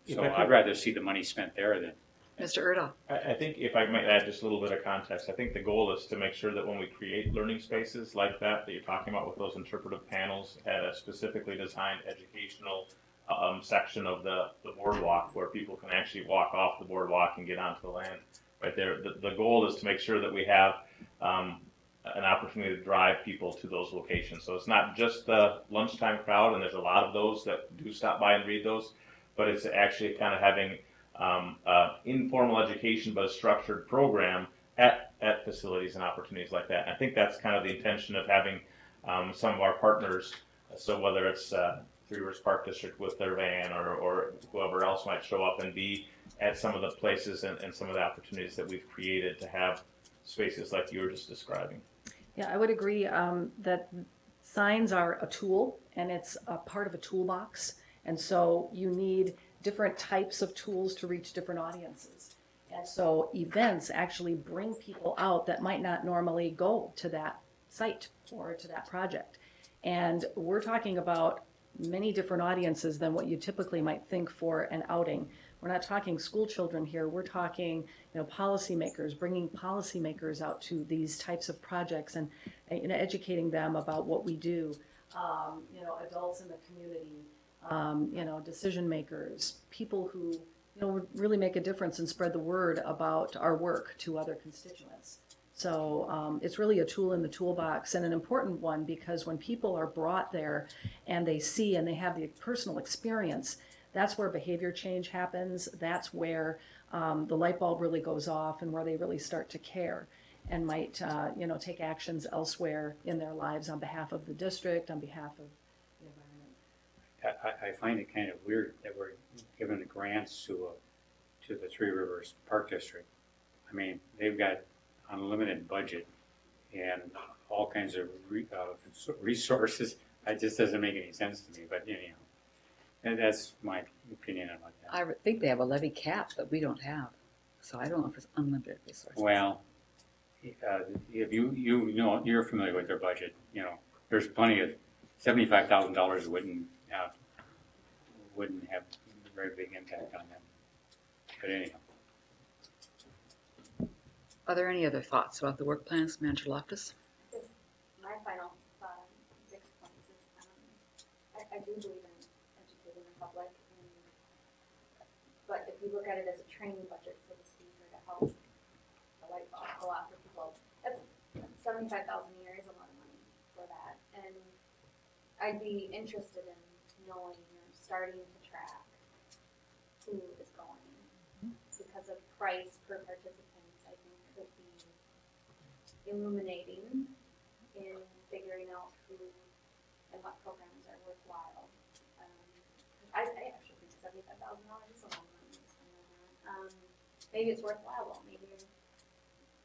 Speaker 6: So I'd rather see the money spent there than.
Speaker 1: Mr. Erdahl.
Speaker 5: I think if I might add just a little bit of context, I think the goal is to make sure that when we create learning spaces like that you're talking about with those interpretive panels at a specifically designed educational section of the boardwalk where people can actually walk off the boardwalk and get onto the land right there. The goal is to make sure that we have an opportunity to drive people to those locations. So it's not just the lunchtime crowd, and there's a lot of those that do stop by and read those, but it's actually kind of having informal education, but a structured program at facilities and opportunities like that. And I think that's kind of the intention of having some of our partners. So whether it's Three Rivers Park District with their van or whoever else might show up and be at some of the places and some of the opportunities that we've created to have spaces like you were just describing.
Speaker 7: Yeah, I would agree that signs are a tool and it's a part of a toolbox. And so you need different types of tools to reach different audiences. And so events actually bring people out that might not normally go to that site or to that project. And we're talking about many different audiences than what you typically might think for an outing. We're not talking school children here. We're talking, policymakers, bringing policymakers out to these types of projects and educating them about what we do. Adults in the community, decision makers, people who, really make a difference and spread the word about our work to other constituents. So it's really a tool in the toolbox and an important one because when people are brought there and they see and they have the personal experience, that's where behavior change happens. That's where the light bulb really goes off and where they really start to care and might, take actions elsewhere in their lives on behalf of the district, on behalf of the environment.
Speaker 6: I find it kind of weird that we're giving the grants to the Three Rivers Park District. I mean, they've got unlimited budget and all kinds of resources. It just doesn't make any sense to me, but anyhow. And that's my opinion about that.
Speaker 1: I think they have a levy cap that we don't have, so I don't know if it's unlimited resources.
Speaker 6: Well, if you're familiar with their budget, there's plenty of $75,000 wouldn't have a very big impact on them. But anyhow.
Speaker 1: Are there any other thoughts about the work plans, Manager Loftus?
Speaker 8: My final thought on Dick's points is I do believe in educating the public, but if you look at it as a training budget, so to speak, or to help the light bulb go off for people, that's $75,000 a year is a lot of money for that. And I'd be interested in knowing or starting to track who is going because of price per participant. I think could be illuminating in figuring out who and what programs are worthwhile. I actually think $75,000 is a lot of money. Maybe it's worthwhile though. Maybe you're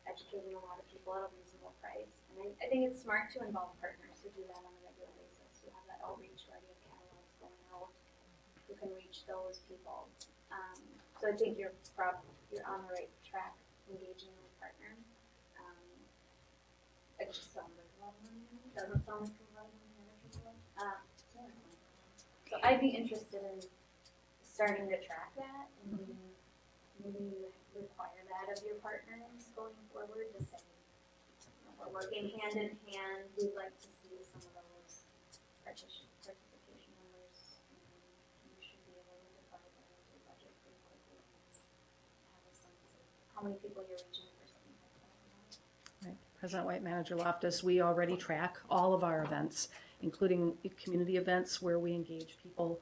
Speaker 8: educating a lot of people at a reasonable price. And I think it's smart to involve partners who do that on a regular basis, who have that outreach where you have catalogs going out, who can reach those people. So I think you're on the right track engaging with partners. It just sounds like a lot of money. Doesn't sound like a lot of money. So I'd be interested in starting to track that and maybe require that of your partners going forward to say, we're working hand in hand. We'd like to see some of those participation numbers. You should be able to divide that into your budget pretty quickly and have a sense of how many people you're reaching for $75,000.
Speaker 7: Right. President White, Manager Loftus, we already track all of our events, including community events where we engage people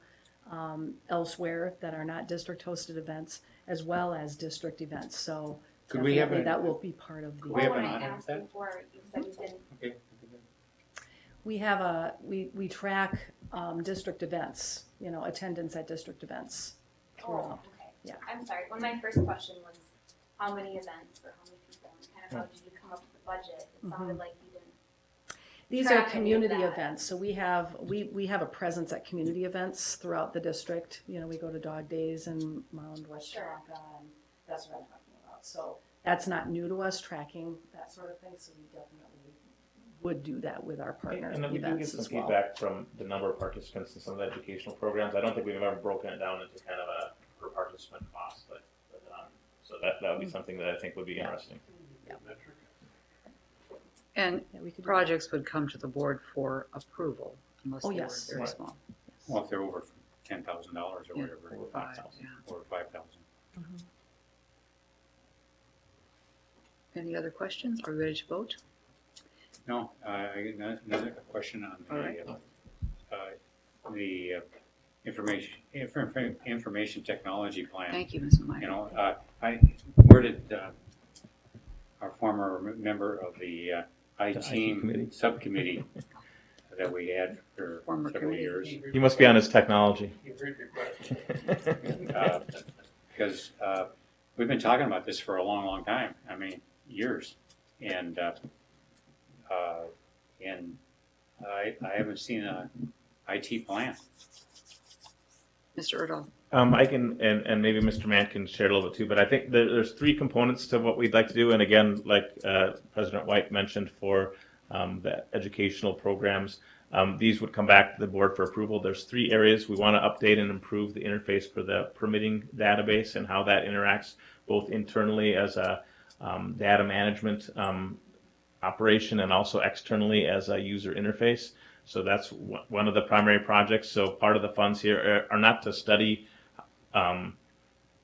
Speaker 7: elsewhere that are not district-hosted events, as well as district events. So
Speaker 6: Could we have
Speaker 7: definitely
Speaker 6: an-
Speaker 7: that will be part of the.
Speaker 6: we have
Speaker 8: Well,
Speaker 6: an
Speaker 8: when I
Speaker 6: audit of
Speaker 8: asked
Speaker 6: that?
Speaker 8: before, you said we didn't.
Speaker 6: Okay.
Speaker 7: We have we track district events, attendance at district events
Speaker 8: Oh,
Speaker 7: throughout.
Speaker 8: okay.
Speaker 7: Yeah.
Speaker 8: I'm sorry. Well, my first question was how many events for how many people, and kind of how did you come up with the budget? It sounded like you didn't.
Speaker 7: These are
Speaker 8: track any of
Speaker 7: community
Speaker 8: that.
Speaker 7: events, so we have a presence at community events throughout the district. We go to Dog Days and Mound, West
Speaker 8: Sure.
Speaker 7: Tonka, and that's what I'm talking about. So that's not new to us, tracking that sort of thing, so we definitely would do that with our partner
Speaker 5: And then we do get
Speaker 7: events
Speaker 5: some
Speaker 7: as well.
Speaker 5: feedback from the number of participants in some of the educational programs. I don't think we've ever broken it down into kind of a per participant cost, but so that would be something that I think would be interesting.
Speaker 1: And
Speaker 7: Yeah, we could do that.
Speaker 1: projects would come to the board for approval unless
Speaker 7: Oh,
Speaker 1: they were
Speaker 7: yes.
Speaker 1: very
Speaker 5: Right.
Speaker 1: small.
Speaker 6: Well, if they're over $10,000 or
Speaker 1: Yeah.
Speaker 6: whatever,
Speaker 5: Over 5,000.
Speaker 6: or 5,000.
Speaker 1: Any other questions? Are we ready to vote?
Speaker 6: No, another question on
Speaker 1: All right.
Speaker 6: the information technology plan.
Speaker 1: Thank you, Ms. Meyer.
Speaker 6: Where did our former member of the IT
Speaker 5: committee.
Speaker 6: subcommittee that we had for
Speaker 1: Former
Speaker 6: several
Speaker 1: committee.
Speaker 6: years?
Speaker 5: He must be on his technology.
Speaker 6: Because we've been talking about this for a long, long time. I mean, years. And I haven't seen a IT plan.
Speaker 1: Mr. Erdahl.
Speaker 5: I can, and maybe Mr. Mann can share a little bit too, but I think there's three components to what we'd like to do. And again, like President White mentioned for the educational programs, these would come back to the board for approval. There's three areas we want to update and improve the interface for the permitting database and how that interacts both internally as a data management operation and also externally as a user interface. So that's one of the primary projects. So part of the funds here are not to study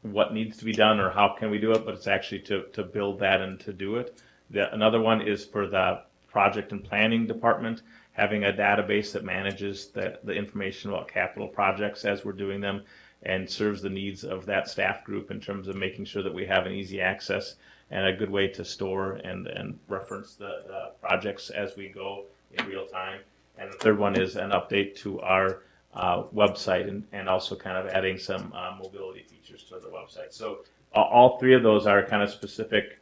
Speaker 5: what needs to be done or how can we do it, but it's actually to build that and to do it. Another one is for the project and planning department, having a database that manages the information about capital projects as we're doing them and serves the needs of that staff group in terms of making sure that we have an easy access and a good way to store and reference the projects as we go in real time. And the third one is an update to our website and also kind of adding some mobility features to the website. So all three of those are kind of specific.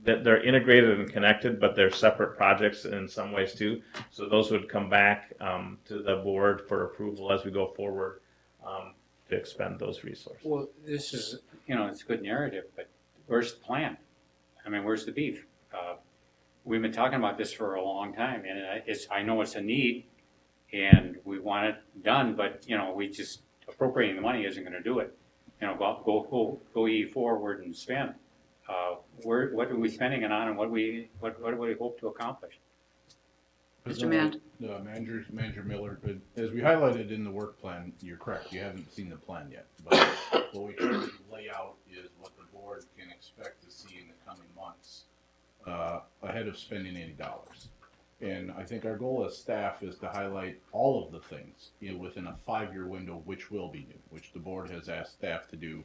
Speaker 5: They're integrated and connected, but they're separate projects in some ways too. So those would come back to the board for approval as we go forward to expend those resources.
Speaker 6: Well, this is, it's a good narrative, but where's the plan? I mean, where's the beef? We've been talking about this for a long time, and I know it's a need, and we want it done, but, we just, appropriating the money isn't gonna do it. Go ye forward and spend. What are we spending it on, and what do we hope to accomplish?
Speaker 1: Mr. Mann.
Speaker 9: Manager Miller, as we highlighted in the work plan, you're correct, you haven't seen the plan yet. But what we try to lay out is what the board can expect to see in the coming months ahead of spending any dollars. And I think our goal as staff is to highlight all of the things within a 5-year window which will be new, which the board has asked staff to do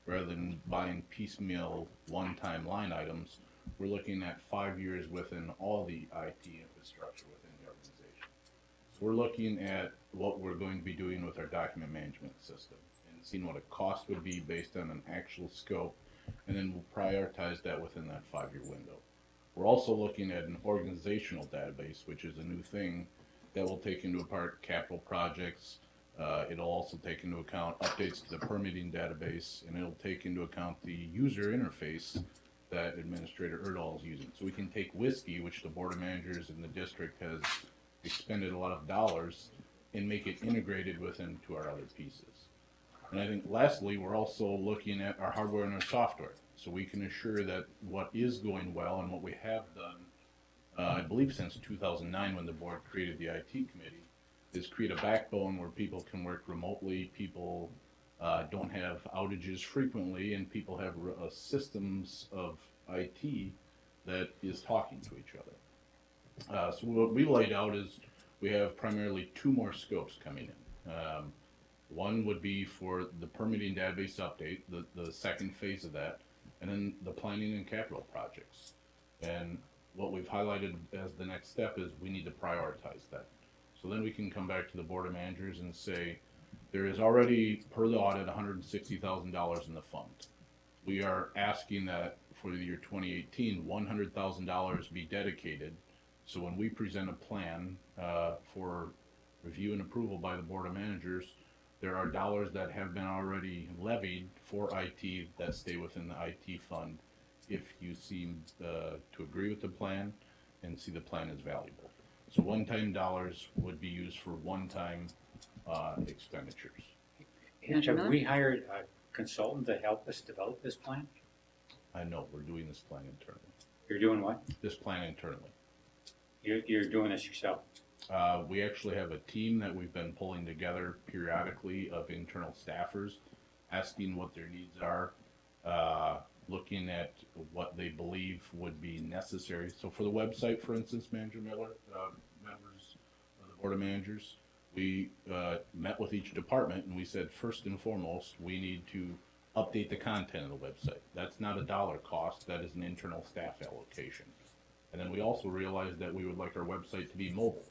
Speaker 9: rather than buying piecemeal one-time line items. We're looking at 5 years within all the IT infrastructure within the organization. So we're looking at what we're going to be doing with our document management system and seeing what a cost would be based on an actual scope, and then we'll prioritize that within that 5-year window. We're also looking at an organizational database, which is a new thing that will take into account capital projects. It'll also take into account updates to the permitting database, and it'll take into account the user interface that Administrator Erdahl is using. So we can take WISKI, which the Board of Managers in the district has expended a lot of dollars, and make it integrated into our other pieces. And I think lastly, we're also looking at our hardware and our software, so we can assure that what is going well and what we have done, I believe since 2009 when the board created the IT committee, is create a backbone where people can work remotely, people don't have outages frequently, and people have systems of IT that is talking to each other. So what we laid out is we have primarily 2 more scopes coming in. One would be for the permitting database update, the second phase of that, and then the planning and capital projects. And what we've highlighted as the next step is we need to prioritize that. So then we can come back to the board of managers and say, there is already, per the audit, $160,000 in the fund. We are asking that for the year 2018, $100,000 be dedicated. So when we present a plan for review and approval by the board of managers, there are dollars that have been already levied for IT that stay within the IT fund if you seem to agree with the plan and see the plan as valuable. So one-time dollars would be used for one-time expenditures.
Speaker 1: Manager
Speaker 6: Have we hired a consultant to help us develop this plan?
Speaker 9: I know, we're doing this plan internally.
Speaker 6: You're doing what?
Speaker 9: This plan internally.
Speaker 6: You're doing this yourself?
Speaker 9: We actually have a team that we've been pulling together periodically of internal staffers, asking what their needs are, looking at what they believe would be necessary. So for the website, for instance, Manager Miller, members of the Board of Managers, we met with each department and we said, first and foremost, we need to update the content of the website. That's not a dollar cost, that is an internal staff allocation. And then we also realized that we would like our website to be mobile.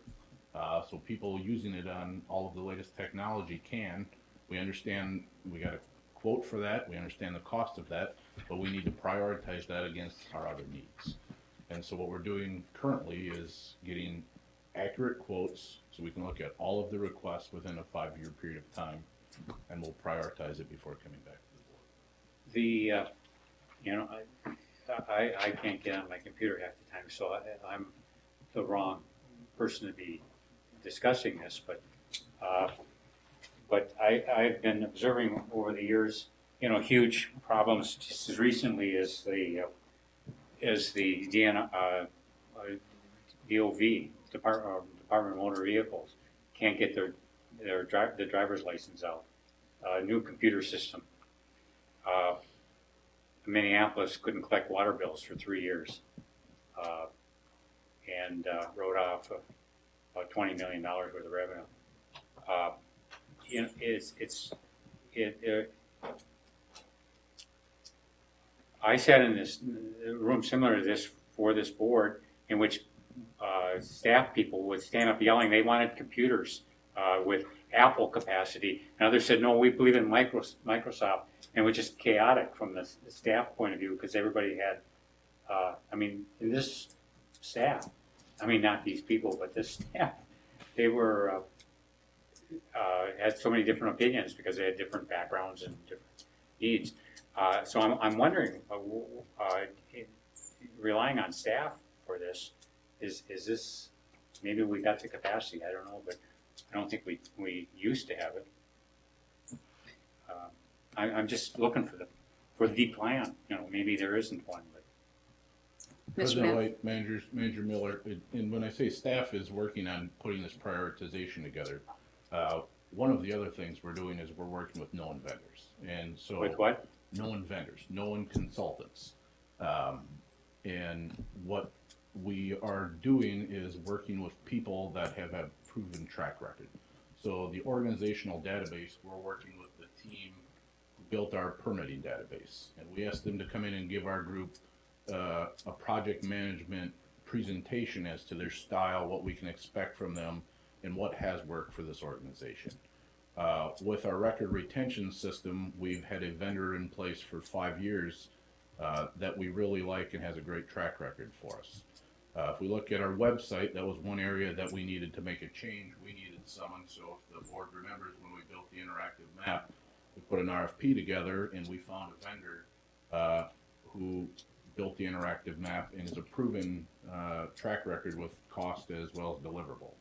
Speaker 9: So people using it on all of the latest technology can. We understand we got a quote for that, we understand the cost of that, but we need to prioritize that against our other needs. And so what we're doing currently is getting accurate quotes so we can look at all of the requests within a 5-year period of time, and we'll prioritize it before coming back to the board.
Speaker 6: I can't get on my computer half the time, so I'm the wrong person to be discussing this, but I've been observing over the years, huge problems just as recently as the DOV, Department of Motor Vehicles, can't get the driver's license out. New computer system. Minneapolis couldn't collect water bills for 3 years, and wrote off about $20 million worth of revenue. I sat in this room similar to this for this board, in which staff people would stand up yelling they wanted computers with Apple capacity, and others said, no, we believe in Microsoft, and it was just chaotic from the staff point of view, because everybody had, in this staff, not these people, but this staff, they were, had so many different opinions because they had different backgrounds and different needs. So I'm wondering, relying on staff for this, is this, maybe we got the capacity, I don't know, but I don't think we used to have it. I'm just looking for the plan. Maybe there isn't one. But
Speaker 9: President White, Manager Miller, and when I say staff is working on putting this prioritization together, one of the other things we're doing is we're working with known vendors. And so
Speaker 6: with what?
Speaker 9: Known vendors, known consultants. And what we are doing is working with people that have a proven track record. So the organizational database, we're working with the team who built our permitting database. And we asked them to come in and give our group a project management presentation as to their style, what we can expect from them, and what has worked for this organization. With our record retention system, we've had a vendor in place for 5 years that we really like and has a great track record for us. If we look at our website, that was one area that we needed to make a change. We needed someone, so if the board remembers when we built the interactive map, we put an RFP together and we found a vendor who built the interactive map and is a proven track record with cost as well as deliverable.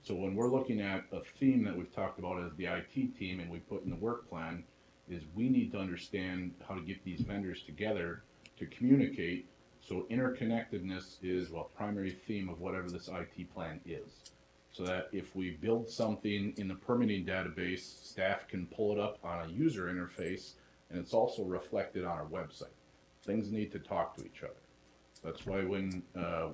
Speaker 9: So when we're looking at a theme that we've talked about as the IT team and we put in the work plan, is we need to understand how to get these vendors together to communicate. So interconnectedness is a primary theme of whatever this IT plan is. So that if we build something in the permitting database, staff can pull it up on a user interface, and it's also reflected on our website. Things need to talk to each other. That's why when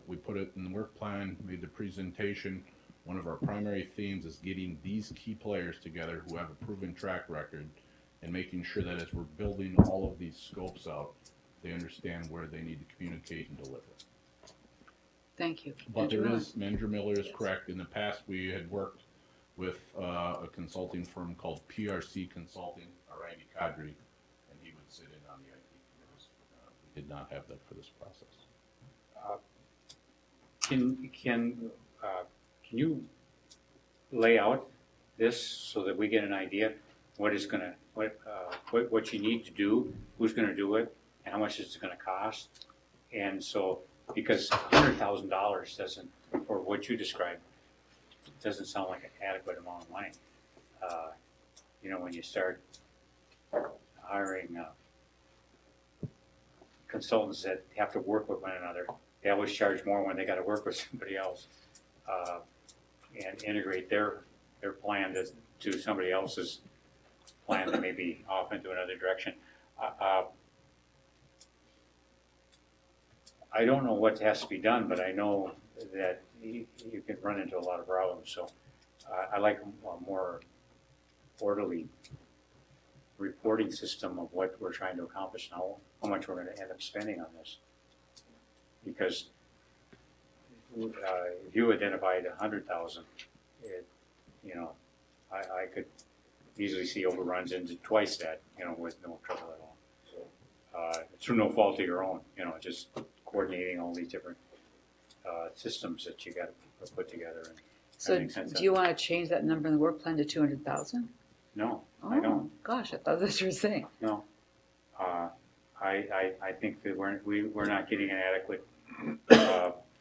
Speaker 9: we put it in the work plan, made the presentation, One of our primary themes is getting these key players together who have a proven track record and making sure that as we're building all of these scopes out, they understand where they need to communicate and deliver.
Speaker 1: Thank you.
Speaker 9: But
Speaker 1: Manager Miller.
Speaker 9: Manager Miller is correct. In the past, we had worked with a consulting firm called PRC Consulting, Randy Kadri, and he would sit in on the IT committees. We did not have that for this process.
Speaker 6: Can you lay out this so that we get an idea what you need to do, who's gonna do it, and how much it's gonna cost? And so, because $100,000 doesn't, for what you described, doesn't sound like an adequate amount of money. When you start hiring consultants that have to work with one another, they always charge more when they got to work with somebody else, and integrate their plan to somebody else's plan that may be off into another direction. I don't know what has to be done, but I know that you can run into a lot of problems. So I like a more orderly reporting system of what we're trying to accomplish now, how much we're going to end up spending on this. Because if you identified 100,000, I could easily see overruns into twice that, with no trouble at all. Through no fault of your own, just coordinating all these different systems that you got to put together. And
Speaker 1: So do you want to change that number in the work plan to 200,000?
Speaker 6: No,
Speaker 1: Oh,
Speaker 6: I don't.
Speaker 1: Gosh, I thought that's what you were saying.
Speaker 6: No. I think that we're not getting an adequate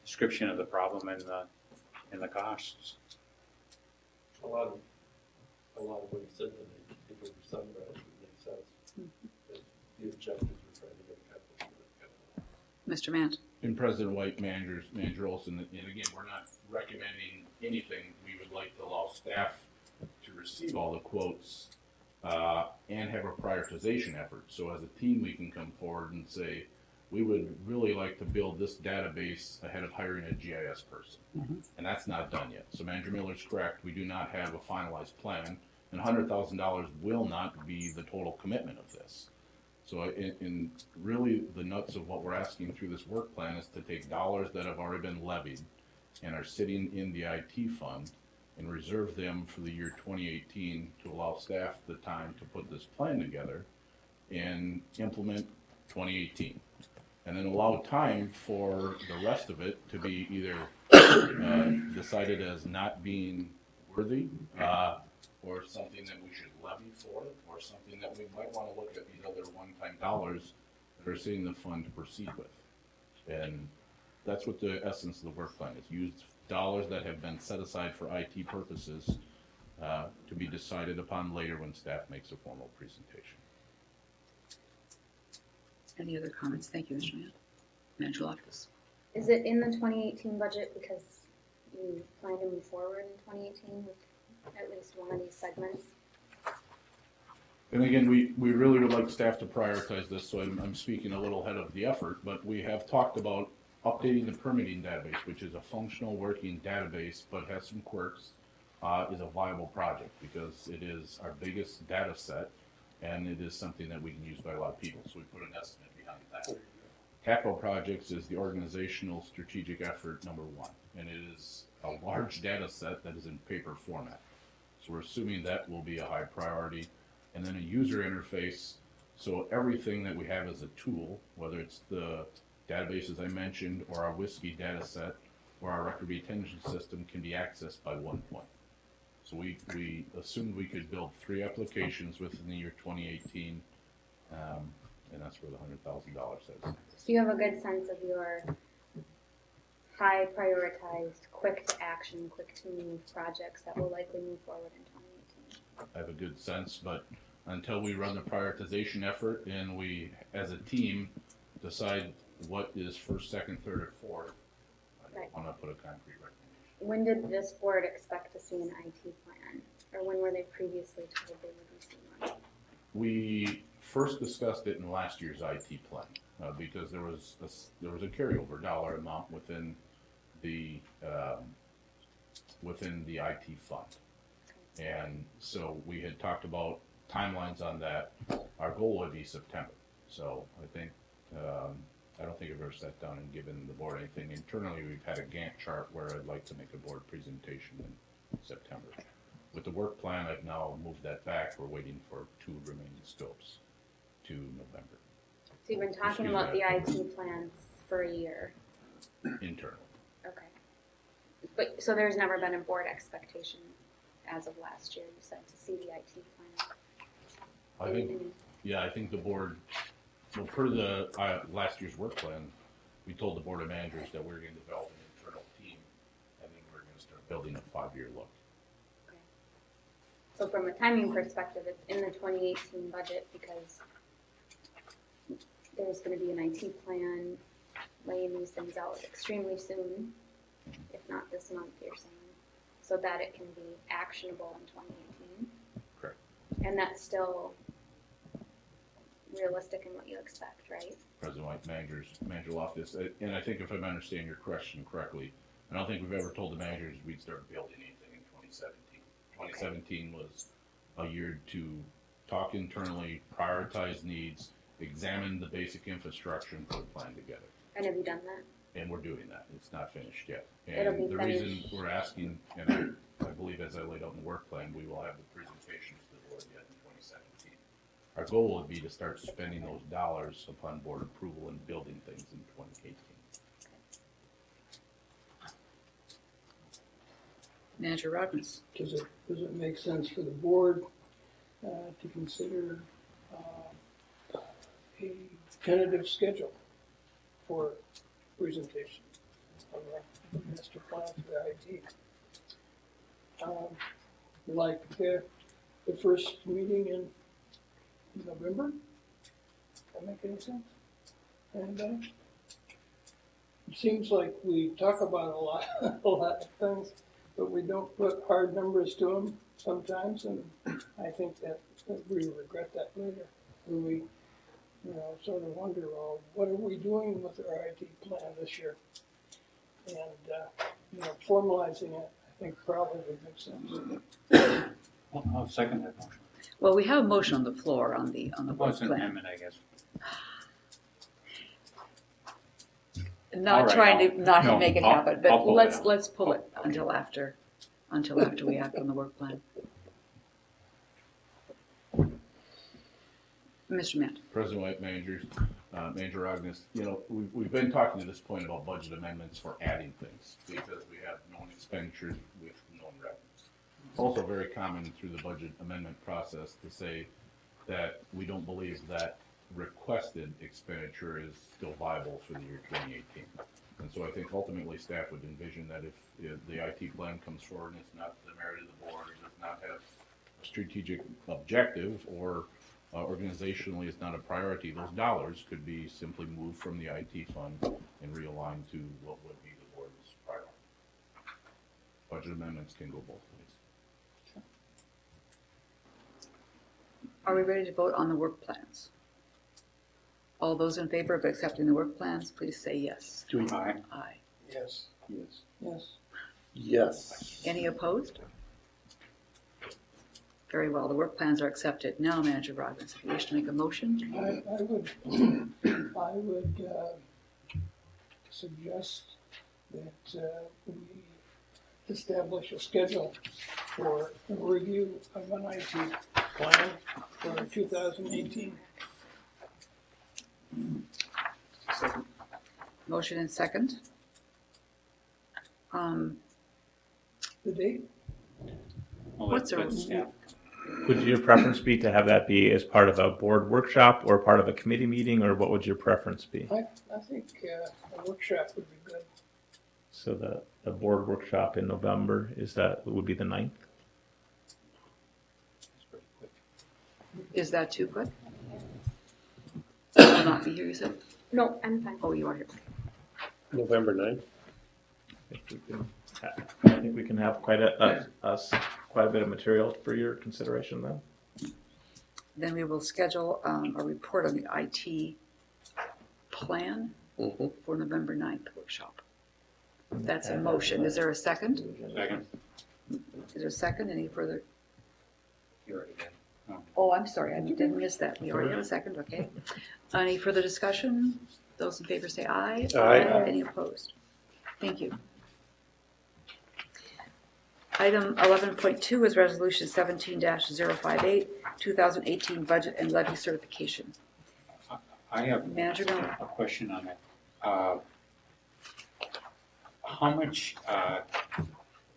Speaker 6: description of the problem and the costs.
Speaker 10: A lot of what you said today, if it were summarized, it would make sense. The objectives we're trying to get accomplished.
Speaker 1: Mr. Mant.
Speaker 9: In President White, Manager Olson, and again, we're not recommending anything. We would like to allow staff to receive all the quotes and have a prioritization effort. So as a team, we can come forward and say, we would really like to build this database ahead of hiring a GIS person. Mm-hmm. And that's not done yet. So Manager Miller's correct. We do not have a finalized plan, and $100,000 will not be the total commitment of this. So in really the nuts of what we're asking through this work plan is to take dollars that have already been levied and are sitting in the IT fund and reserve them for the year 2018 to allow staff the time to put this plan together and implement 2018. And then allow time for the rest of it to be either decided as not being worthy, or something that we should levy for, or something that we might want to look at these other one-time dollars that are sitting in the fund to proceed with. And that's what the essence of the work plan is. Use dollars that have been set aside for IT purposes to be decided upon later when staff makes a formal presentation.
Speaker 1: Any other comments? Thank you, Mr. Mant. Manager Loftus.
Speaker 8: Is it in the 2018 budget because you plan to move forward in 2018 with at least one of these segments?
Speaker 9: And again, we really would like staff to prioritize this, so I'm speaking a little ahead of the effort, but we have talked about updating the permitting database, which is a functional working database, but has some quirks, is a viable project because it is our biggest data set, and it is something that we can use by a lot of people, so we put an estimate behind that. Capital projects is the organizational strategic effort number one, and it is a large data set that is in paper format. So we're assuming that will be a high priority. And then a user interface, so everything that we have as a tool, whether it's the databases I mentioned, or our whiskey data set, or our record retention system, can be accessed by one point. So we assumed we could build 3 applications within the year 2018, and that's where the $100,000 says.
Speaker 8: Do you have a good sense of your high prioritized, quick to action, quick to move projects that will likely move forward in 2018?
Speaker 9: I have a good sense, but until we run the prioritization effort and we, as a team, decide what is first, second, third, or fourth, I don't want to put a concrete recommendation.
Speaker 8: When did this board expect to see an IT plan? Or when were they previously told they would receive one?
Speaker 9: We first discussed it in last year's IT plan because there was a carryover dollar amount within the within the IT fund. And so we had talked about timelines on that. Our goal would be September. So I think, I don't think I've ever sat down and given the board anything. Internally, we've had a Gantt chart where I'd like to make a board presentation in September. With the work plan, I've now moved that back. We're waiting for 2 remaining scopes to November.
Speaker 8: So you've been talking about the IT plans for a year.
Speaker 9: Internal.
Speaker 8: Okay. But, so there's never been a board expectation as of last year, you said, to see the IT plan?
Speaker 9: I think the board, well, per the last year's work plan, we told the board of managers that we were going to develop an internal team, and then we're going to start building a 5-year look.
Speaker 8: Okay. So from a timing perspective, it's in the 2018 budget because there's going to be an IT plan laying these things out extremely soon, if not this month, you're saying, so that it can be actionable in 2018.
Speaker 9: Correct.
Speaker 8: And that's still realistic in what you expect, right?
Speaker 9: President White, Manager Loftus, and I think if I'm understanding your question correctly, I don't think we've ever told the managers we'd start building anything in 2017. 2017 was a year to talk internally, prioritize needs, examine the basic infrastructure, and put a plan together.
Speaker 8: And have you done that?
Speaker 9: And we're doing that. It's not finished yet.
Speaker 8: It'll be
Speaker 9: And the reason
Speaker 8: finished.
Speaker 9: we're asking, and I believe as I laid out in the work plan, we will have the presentation to the board yet in 2017. Our goal would be to start spending those dollars upon board approval and building things in 2018.
Speaker 1: Manager Robbins.
Speaker 11: Does it make sense for the board to consider a tentative schedule for presentation of the master plan for the IT? Like the first meeting in November? Does that make any sense? And it seems like we talk about a lot of things, but we don't put hard numbers to them sometimes, and I think that we regret that later. When we, sort of wonder, well, what are we doing with our IT plan this year? And, formalizing it, I think probably makes sense.
Speaker 6: Well, I'll second that motion.
Speaker 1: Well, we have a motion on the floor on the
Speaker 6: Well,
Speaker 1: work
Speaker 6: it's an
Speaker 1: plan.
Speaker 6: amendment, I guess.
Speaker 1: Not
Speaker 6: All right,
Speaker 1: trying to not
Speaker 6: no,
Speaker 1: make it
Speaker 6: I'll-
Speaker 1: happen,
Speaker 6: I'll
Speaker 1: but
Speaker 6: pull it out.
Speaker 1: let's pull it until after we act on the work plan. Mr. Matt.
Speaker 9: President White, Manager Agnes, we've been talking to this point about budget amendments for adding things because we have known expenditures with known revenues. It's also very common through the budget amendment process to say that we don't believe that requested expenditure is still viable for the year 2018. And so I think ultimately staff would envision that if the IT plan comes forward and it's not the merit of the board, it does not have a strategic objective, or organizationally it's not a priority, those dollars could be simply moved from the IT fund and realigned to what would be the board's priority. Budget amendments can go both ways.
Speaker 1: Are we ready to vote on the work plans? All those in favor of accepting the work plans, please say yes.
Speaker 6: Aye.
Speaker 1: Aye.
Speaker 11: Yes.
Speaker 4: Yes.
Speaker 11: Yes.
Speaker 4: Yes.
Speaker 1: Any opposed? Very well, the work plans are accepted. Now, Manager Robbins, if you wish to make a motion.
Speaker 11: I would suggest that we establish a schedule for a review of an IT plan for 2018.
Speaker 1: Motion and second.
Speaker 11: The date?
Speaker 6: Well,
Speaker 1: What's a-
Speaker 6: that's staff.
Speaker 5: Would your preference be to have that be as part of a board workshop or part of a committee meeting, or what would your preference be?
Speaker 11: I think a workshop would be good.
Speaker 5: So the board workshop in November, would be the 9th?
Speaker 1: Is that too quick? I will not be here, you said?
Speaker 8: No, I'm fine.
Speaker 1: Oh, you are here.
Speaker 4: November 9th.
Speaker 5: I think we can have quite a bit of material for your consideration then.
Speaker 1: Then we will schedule a report on the IT plan for November 9th workshop. That's a motion. Is there a second?
Speaker 6: Second.
Speaker 1: Is there a second? Any further?
Speaker 2: You already did.
Speaker 1: Oh, I'm sorry, I didn't miss that. We already have a second, okay. Any further discussion? Those in favor say aye.
Speaker 4: Aye.
Speaker 1: Any opposed? Thank you. Item 11.2 is Resolution 17-058, 2018 Budget and Levy Certification.
Speaker 6: I have
Speaker 1: Manager Miller.
Speaker 6: a question on that. How much,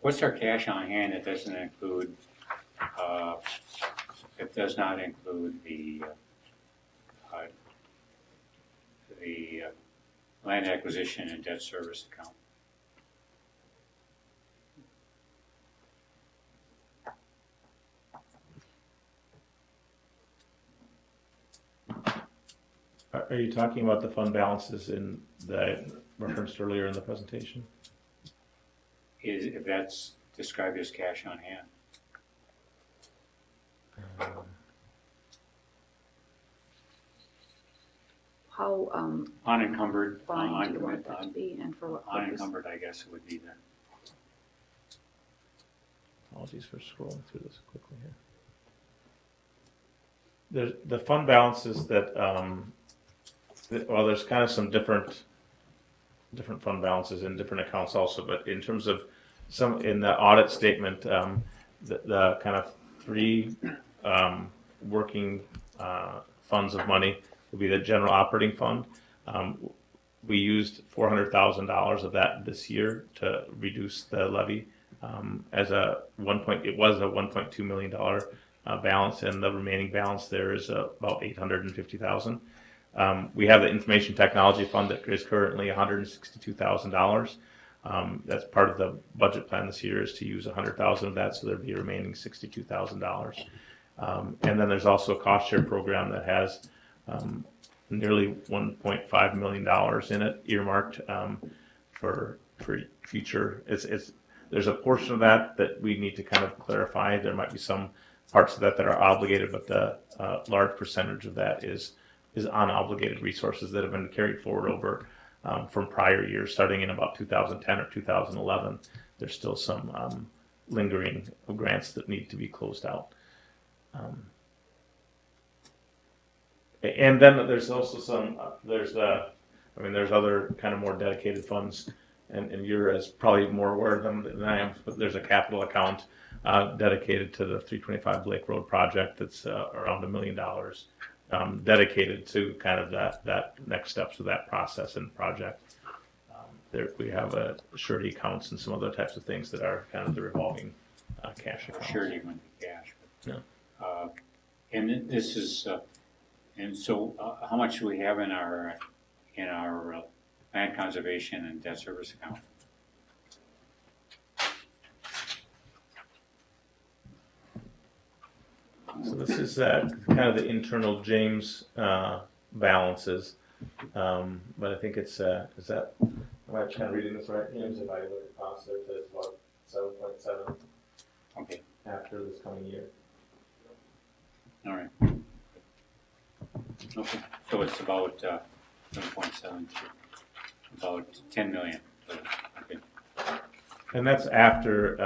Speaker 6: what's our cash on hand that doesn't include, it does not include the land acquisition and debt service account?
Speaker 5: Are you talking about the fund balances in the referenced earlier in the presentation?
Speaker 6: If that's described as cash on hand?
Speaker 1: How
Speaker 6: Unencumbered,
Speaker 1: fine do you want that to be and for what purpose?
Speaker 6: unencumbered, I guess it would be then.
Speaker 5: Apologies for scrolling through this quickly here. The fund balances that, well, there's kind of some different fund balances in different accounts also, but in terms of some, in the audit statement, the kind of three working funds of money will be the general operating fund. We used $400,000 of that this year to reduce the levy as it was a $1.2 million balance, and the remaining balance there is about $850,000. We have the information technology fund that is currently $162,000. That's part of the budget plan this year is to use $100,000 of that, so there'd be a remaining $62,000. And then there's also a cost share program that has nearly $1.5 million in it earmarked for future. There's a portion of that we need to kind of clarify. There might be some parts of that are obligated, but the large percentage of that is unobligated resources that have been carried forward over from prior years, starting in about 2010 or 2011. There's still some lingering grants that need to be closed out. And then there's also some, there's other kind of more dedicated funds, and you're probably more aware of them than I am, but there's a capital account dedicated to the 325 Blake Road project that's around $1 million, dedicated to kind of that next steps of that process and project. We have surety accounts and some other types of things that are kind of the revolving cash accounts.
Speaker 6: Surety wouldn't be cash. But,
Speaker 5: Yeah.
Speaker 6: And this is, and so how much do we have in our land conservation and debt service account?
Speaker 5: So this is kind of the internal James balances, but I think it's is that, am I kind of reading this right, James? If I look at costs there, it's about 7.7.
Speaker 6: Okay.
Speaker 5: After this coming year.
Speaker 6: All right. Okay. So it's about 7.7, about 10 million. So, okay.
Speaker 5: And that's after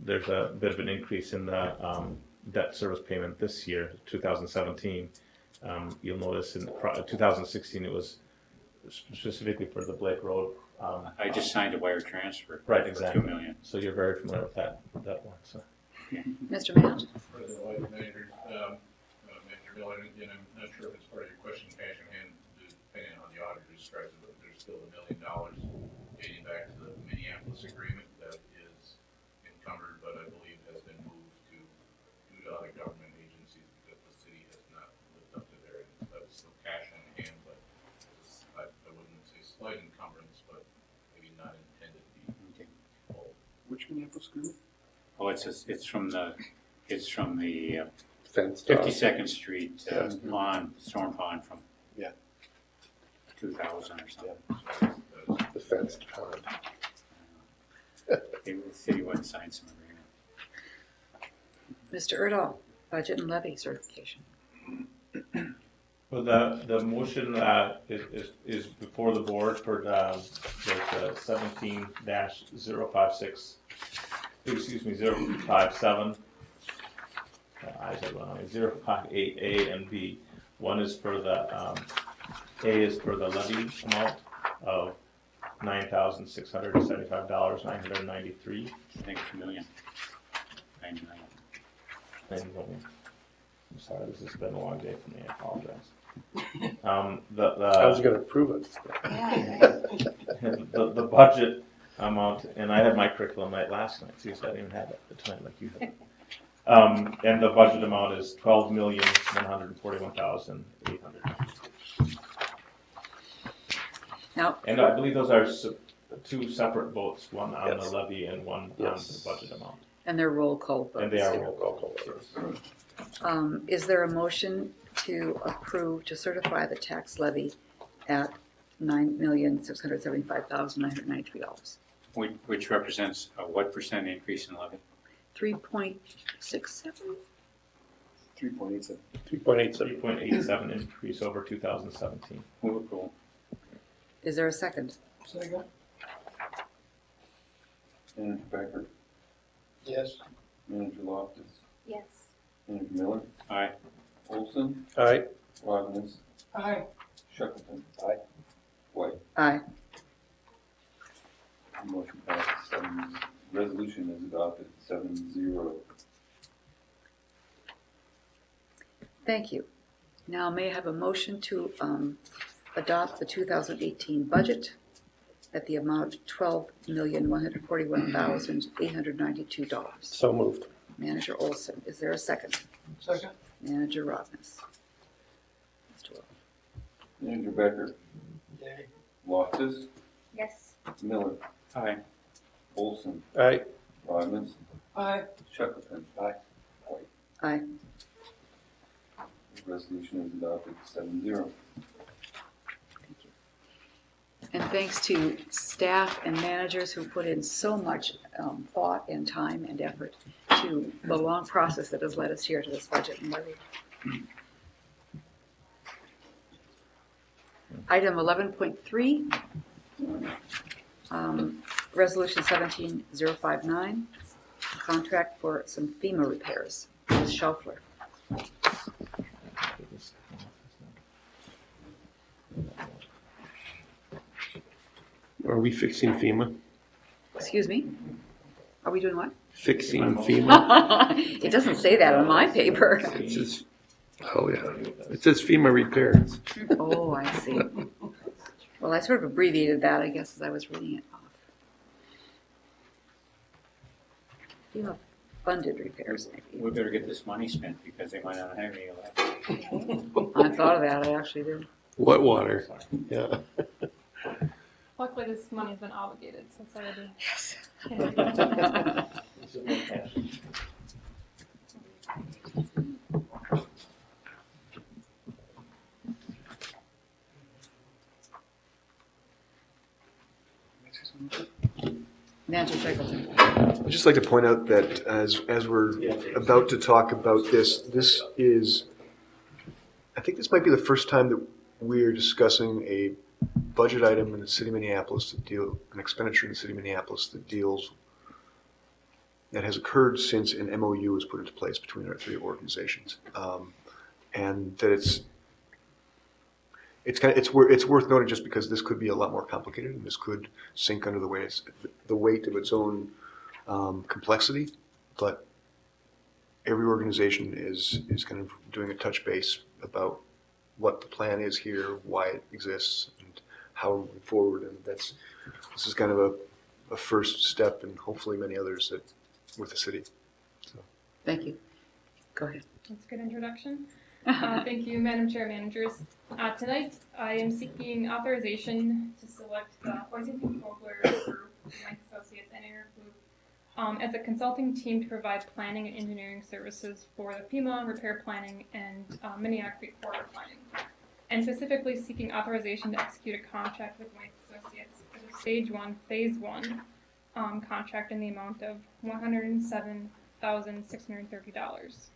Speaker 5: there's a bit of an increase in the debt service payment this year, 2017. You'll notice in 2016 it was specifically for the Blake Road.
Speaker 6: I just signed a wire transfer.
Speaker 5: Right,
Speaker 6: for
Speaker 5: exactly.
Speaker 6: $2 million.
Speaker 5: So you're very familiar with that one. So.
Speaker 1: Mr. Matt?
Speaker 9: President White, Manager Miller, and I'm not sure if it's part of your question, cash in hand, depending on how the auditor describes it, but there's still $1 million dating back to the Minneapolis agreement that is encumbered, but I believe has been moved due to other government agencies because the city has not lived up to their end. That is still cash in hand, but I wouldn't say slight encumbrance, but maybe not intended to be.
Speaker 6: Okay.
Speaker 9: Full.
Speaker 2: Which Minneapolis agreement?
Speaker 6: Oh, it's from the
Speaker 2: 52nd
Speaker 6: Street
Speaker 2: Yeah.
Speaker 6: pond, storm pond from
Speaker 2: Yeah.
Speaker 6: 2000 or something.
Speaker 2: The fenced pond.
Speaker 6: The city wouldn't sign some agreement.
Speaker 1: Mr. Erdahl, Budget and Levy Certification.
Speaker 5: Well, the motion is before the board for there's 17-056 excuse me, 057. Eyes are going on. 058A and B. One is for the, A is for the levy amount of $9,675.993.
Speaker 6: I think it's $1 million. 9 million.
Speaker 5: I'm sorry, this has been a long day for me, I apologize.
Speaker 4: I was gonna prove it.
Speaker 5: The budget amount, and I had my curriculum night last night, too, so I didn't even have it at the time like you had. And the budget amount is $12,141,800.
Speaker 1: Now,
Speaker 5: And I believe those are two separate votes, one on
Speaker 4: Yes.
Speaker 5: the levy and one
Speaker 4: Yes.
Speaker 5: on the budget amount.
Speaker 1: and their roll call votes.
Speaker 5: And they are roll call votes.
Speaker 1: Is there a motion to approve, to certify the tax levy at $9,675,993?
Speaker 6: Which represents a what percent increase in levy?
Speaker 1: 3.67?
Speaker 2: 3.87.
Speaker 4: 3.87.
Speaker 5: 3.87 increase over 2017.
Speaker 6: Move approval.
Speaker 1: Is there a second?
Speaker 11: Second?
Speaker 2: Manager Becker,
Speaker 11: Yes.
Speaker 2: Manager Loftus,
Speaker 8: Yes.
Speaker 2: Manager Miller,
Speaker 6: Aye.
Speaker 2: Olson,
Speaker 4: Aye.
Speaker 2: Robbins,
Speaker 11: Aye.
Speaker 2: Shackleton. Aye. White.
Speaker 1: Aye.
Speaker 2: Motion passes 7. Resolution is adopted 7-0.
Speaker 1: Thank you. Now may I have a motion to adopt the 2018 budget at the amount of $12,141,892.
Speaker 4: So moved.
Speaker 1: Manager Olson, is there a second?
Speaker 11: Second?
Speaker 1: Manager Robbins. Mr. Wolf.
Speaker 2: Manager Becker,
Speaker 11: Yay.
Speaker 2: Loftus,
Speaker 8: Yes.
Speaker 2: Miller,
Speaker 6: Aye.
Speaker 2: Olson,
Speaker 4: Aye.
Speaker 2: Robbins,
Speaker 11: Aye.
Speaker 2: Shackleton. Aye. White.
Speaker 1: Aye.
Speaker 2: The resolution is adopted 7-0.
Speaker 1: Thank you. And thanks to staff and managers who put in so much thought and time and effort to the long process that has led us here to this budget and levy. Item 11.3, Resolution 17059, contract for some FEMA repairs. Ms. Schaufler.
Speaker 4: Are we fixing FEMA?
Speaker 1: Excuse me? Are we doing what?
Speaker 4: Fixing FEMA?
Speaker 1: It doesn't say that on my paper.
Speaker 4: It says, oh yeah, it says FEMA repairs.
Speaker 1: Oh, I see. Well, I sort of abbreviated that, I guess, as I was reading it off. FEMA funded repairs, maybe.
Speaker 6: We better get this money spent because they might not have any left.
Speaker 1: I thought of that, I actually did.
Speaker 4: What water? Yeah.
Speaker 12: Luckily, this money's been obligated since already.
Speaker 1: Yes. Manager Shackleton.
Speaker 13: I'd just like to point out that as we're about to talk about this is, I think this might be the first time that we're discussing a budget item in the city of Minneapolis an expenditure in the city of Minneapolis that has occurred since an MOU was put into place between our three organizations. And that it's worth noting just because this could be a lot more complicated and this could sink under the weight of its own complexity. But every organization is kind of doing a touch base about what the plan is here, why it exists, and how we're moving forward. And this is kind of a first step, and hopefully many others with the city. So.
Speaker 1: Thank you. Go ahead.
Speaker 12: That's a good introduction. Thank you, Madam Chair, managers. Tonight, I am seeking authorization to select the Poison Control Group, Mike Associates, and Air Group as a consulting team to provide planning and engineering services for the FEMA repair planning and Minneapolis corridor planning, and specifically seeking authorization to execute a contract with Mike Associates for the Stage 1, Phase 1 contract in the amount of $107,630.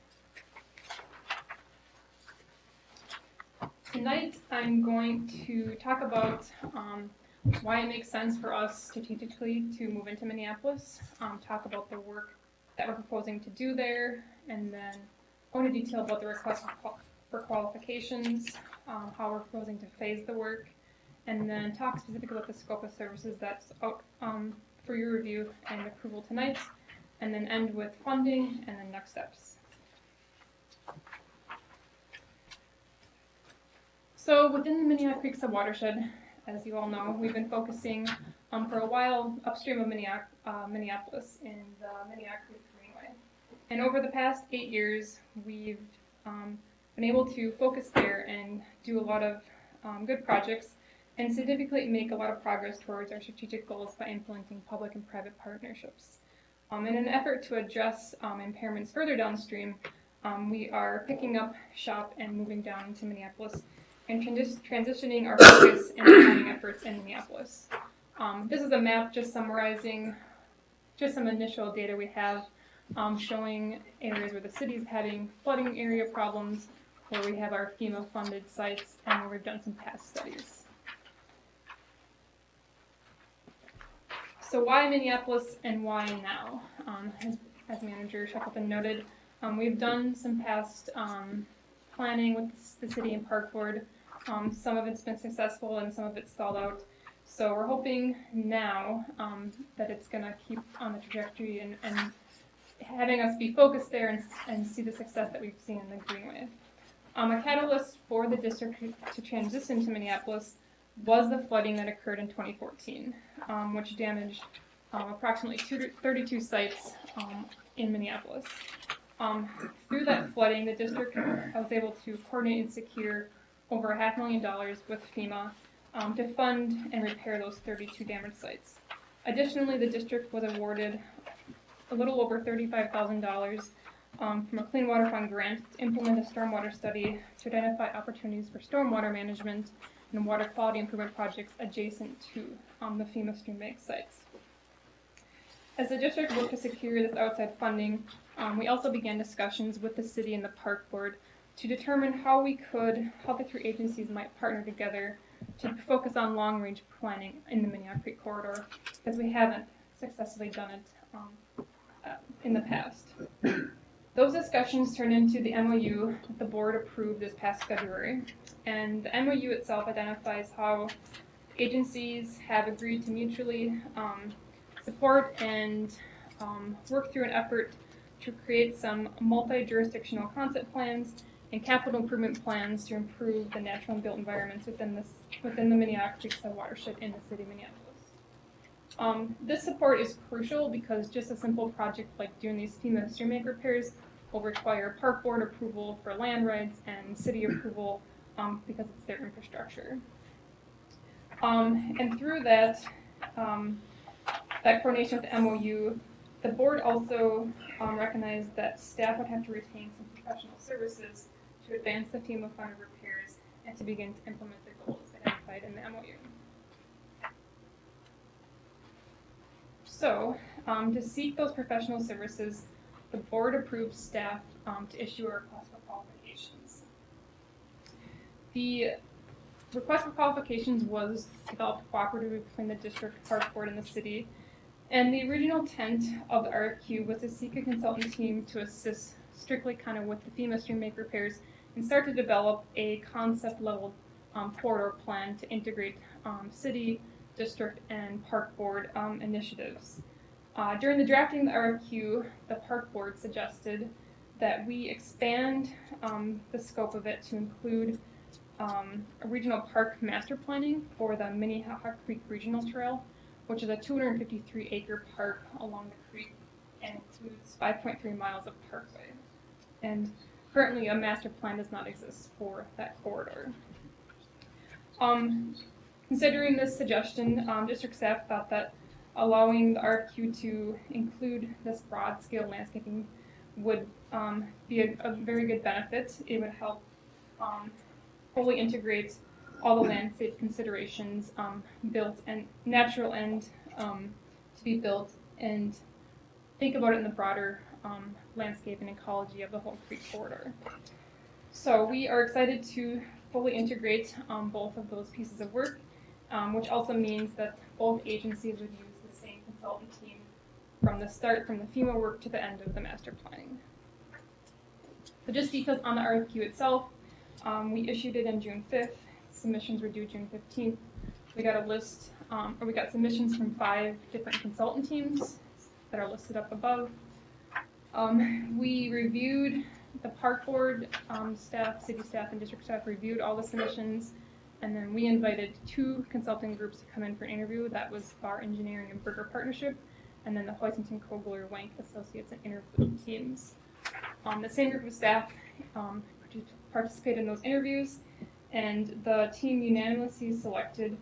Speaker 12: Tonight, I'm going to talk about why it makes sense for us strategically to move into Minneapolis, talk about the work that we're proposing to do there, and then go into detail about the request for qualifications, how we're proposing to phase the work, and then talk specifically about the scope of services that's out for your review and approval tonight, and then end with funding and then next steps. So within the Minnehaha Creek subwatershed, as you all know, we've been focusing for a while upstream of Minneapolis in the Minnehaha Creek Greenway. And over the past 8 years, we've been able to focus there and do a lot of good projects and significantly make a lot of progress towards our strategic goals by implementing public and private partnerships. In an effort to address impairments further downstream, we are picking up shop and moving down into Minneapolis and transitioning our focus and planning efforts in Minneapolis. This is a map just summarizing just some initial data we have showing areas where the city is having flooding area problems, where we have our FEMA-funded sites, and where we've done some past studies. So why Minneapolis and why now? As Manager Shackleton noted, we've done some past planning with the city and park board. Some of it's been successful and some of it's stalled out. So we're hoping now that it's going to keep on the trajectory and having us be focused there and see the success that we've seen in the Greenway. A catalyst for the district to transition to Minneapolis was the flooding that occurred in 2014, which damaged approximately 32 sites in Minneapolis. Through that flooding, the district was able to coordinate and secure over $500,000 with FEMA to fund and repair those 32 damaged sites. Additionally, the district was awarded a little over $35,000 from a Clean Water Fund grant to implement a stormwater study to identify opportunities for stormwater management and water quality improvement projects adjacent to the FEMA stream bank sites. As the district worked to secure this outside funding, we also began discussions with the city and the park board to determine how the three agencies might partner together to focus on long-range planning in the Minnehaha Creek corridor, because we haven't successfully done it in the past. Those discussions turned into the MOU that the board approved this past February, and the MOU itself identifies how agencies have agreed to mutually support and work through an effort to create some multi-jurisdictional concept plans and capital improvement plans to improve the natural and built environments within the Minnehaha Creek watershed in the city of Minneapolis. This support is crucial because just a simple project like doing these FEMA stream bank repairs will require park board approval for land rights and city approval because it's their infrastructure. And through that coordination with the MOU, the board also recognized that staff would have to retain some professional services to advance the FEMA funded repairs and to begin to implement the goals identified in the MOU. So, to seek those professional services, the board approved staff to issue a request for qualifications. The request for qualifications was developed cooperatively between the district, park board, and the city. And the original intent of the RFQ was to seek a consultant team to assist strictly kind of with the FEMA stream bank repairs and start to develop a concept level corridor plan to integrate city, district, and park board initiatives. During the drafting of the RFQ, the park board suggested that we expand the scope of it to include a regional park master planning for the Minnehaha Creek Regional Trail, which is a 253-acre park along the creek and includes 5.3 miles of parkway. And currently a master plan does not exist for that corridor. Considering this suggestion, district staff thought that allowing the RFQ to include this broad-scale landscaping would be a very good benefit. It would help fully integrate all the landscape considerations built and natural and to be built, and think about it in the broader landscape and ecology of the whole creek corridor. So we are excited to fully integrate both of those pieces of work which also means that both agencies would use the same consultant team from the start, from the FEMA work to the end of the master planning. So just because on the RFQ itself, we issued it on June 5th, submissions were due June 15th. We got a list, or we got submissions from 5 different consultant teams that are listed up above. We reviewed, the park board staff, city staff, and district staff reviewed all the submissions, and then we invited 2 consulting groups to come in for an interview. That was our engineering and Burger partnership, and then the Hoisington Kogler Wank Associates and Interfluid teams. The same group of staff participated in those interviews, and the team unanimously selected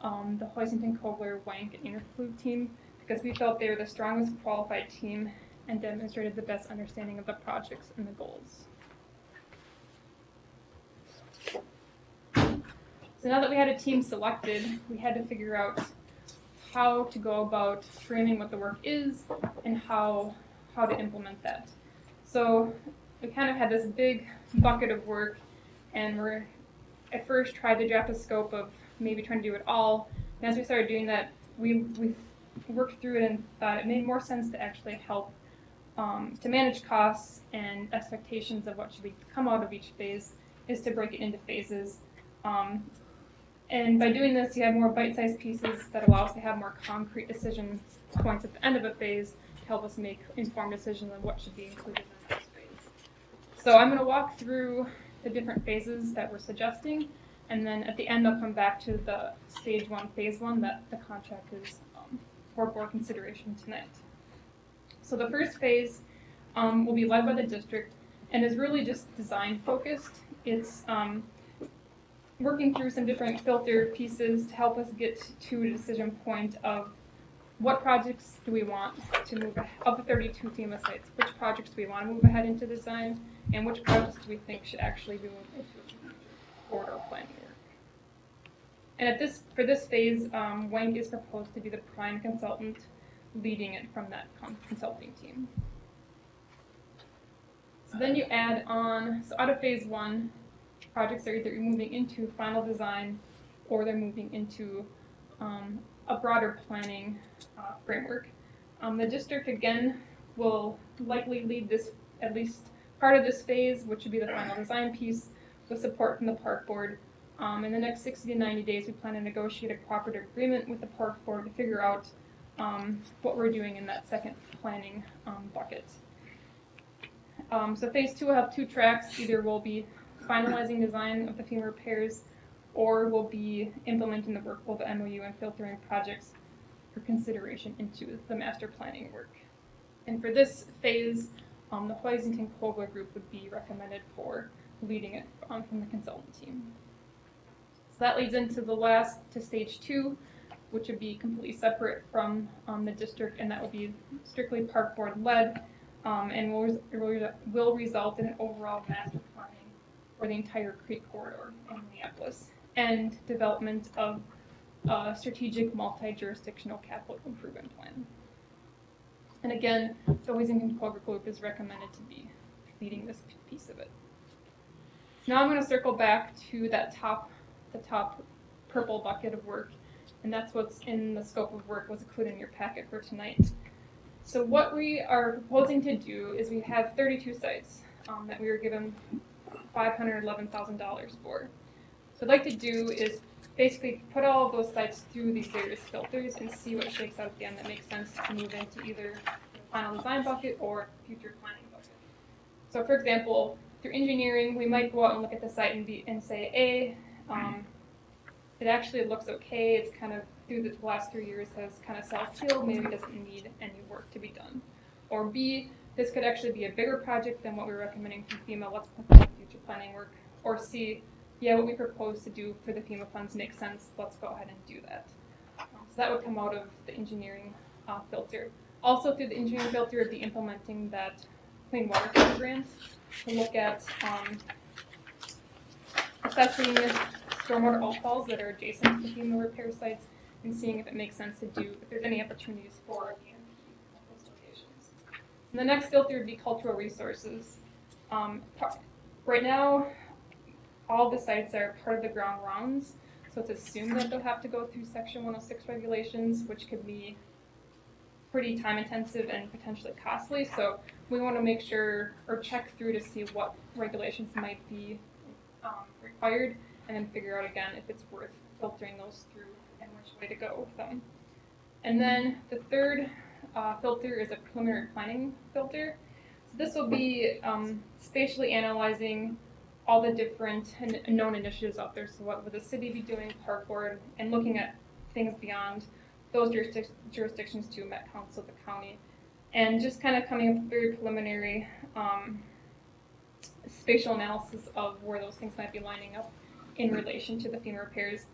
Speaker 12: the Hoisington Kogler Wank and Interfluid team because we felt they were the strongest qualified team and demonstrated the best understanding of the projects and the goals. So now that we had a team selected, we had to figure out how to go about framing what the work is and how to implement that. So we kind of had this big bucket of work, and we're at first tried to draft a scope of maybe trying to do it all. And as we started doing that, we worked through it and thought it made more sense to actually help to manage costs and expectations of what should come out of each phase is to break it into phases. And by doing this, you have more bite-sized pieces that allow us to have more concrete decision points at the end of a phase to help us make informed decisions on what should be included in the next phase. So I'm going to walk through the different phases that we're suggesting, and then at the end I'll come back to the stage 1, phase 1 that the contract is for board consideration tonight. So the first phase will be led by the district and is really just design focused. It's working through some different filter pieces to help us get to a decision point of what projects do we want to move ahead, of the 32 FEMA sites, which projects do we want to move ahead into design, and which projects do we think should actually be moved into corridor planning work. And for this phase, Wank is proposed to be the prime consultant leading it from that consulting team. So then you add on, so out of phase 1, projects are either moving into final design or they're moving into a broader planning framework. The district, again, will likely lead this, at least part of this phase, which would be the final design piece, with support from the park board. In the next 60 to 90 days, we plan to negotiate a cooperative agreement with the park board to figure out what we're doing in that second planning bucket. So phase 2 will have 2 tracks. Either we'll be finalizing design of the FEMA repairs, or we'll be implementing the work of the MOU and filtering projects for consideration into the master planning work. And for this phase, the Hoisington Kogler group would be recommended for leading it from the consultant team. So that leads into to stage 2, which would be completely separate from the district, and that would be strictly park board led, and will result in an overall master planning for the entire creek corridor in Minneapolis, and development of a strategic multi-jurisdictional capital improvement plan. And again, the Hoisington Kogler group is recommended to be leading this piece of it. Now I'm going to circle back to the top purple bucket of work, and that's what's in the scope of work was included in your packet for tonight. So what we are proposing to do is we have 32 sites that we were given $511,000 for. So what I'd like to do is basically put all of those sites through these various filters and see what shakes out at the end that makes sense to move into either the final design bucket or future planning bucket. So for example, through engineering, we might go out and look at the site and say, it actually looks okay. It's kind of through the last 3 years has kind of self-healed. Maybe it doesn't need any work to be done. Or B, this could actually be a bigger project than what we're recommending from FEMA. Let's put that in future planning work. Or C, yeah, what we propose to do for the FEMA funds makes sense. Let's go ahead and do that. So that would come out of the engineering filter. Also through the engineering filter would be implementing that Clean Water Fund grant to look at assessing stormwater outfalls that are adjacent to the FEMA repair sites and seeing if it makes sense to do, if there's any opportunities for BMP at those locations. And the next filter would be cultural resources. Right now, all the sites are part of the ground rounds, so it's assumed that they'll have to go through Section 106 regulations, which could be pretty time intensive and potentially costly. So we want to make sure or check through to see what regulations might be required, and then figure out again if it's worth filtering those through and which way to go with them. And then the third filter is a preliminary planning filter. So this will be spatially analyzing all the different known initiatives out there. So what would the city be doing, park board, and looking at things beyond those jurisdictions to Met Council, the county, and just kind of coming up with very preliminary spatial analysis of where those things might be lining up in relation to the FEMA repairs.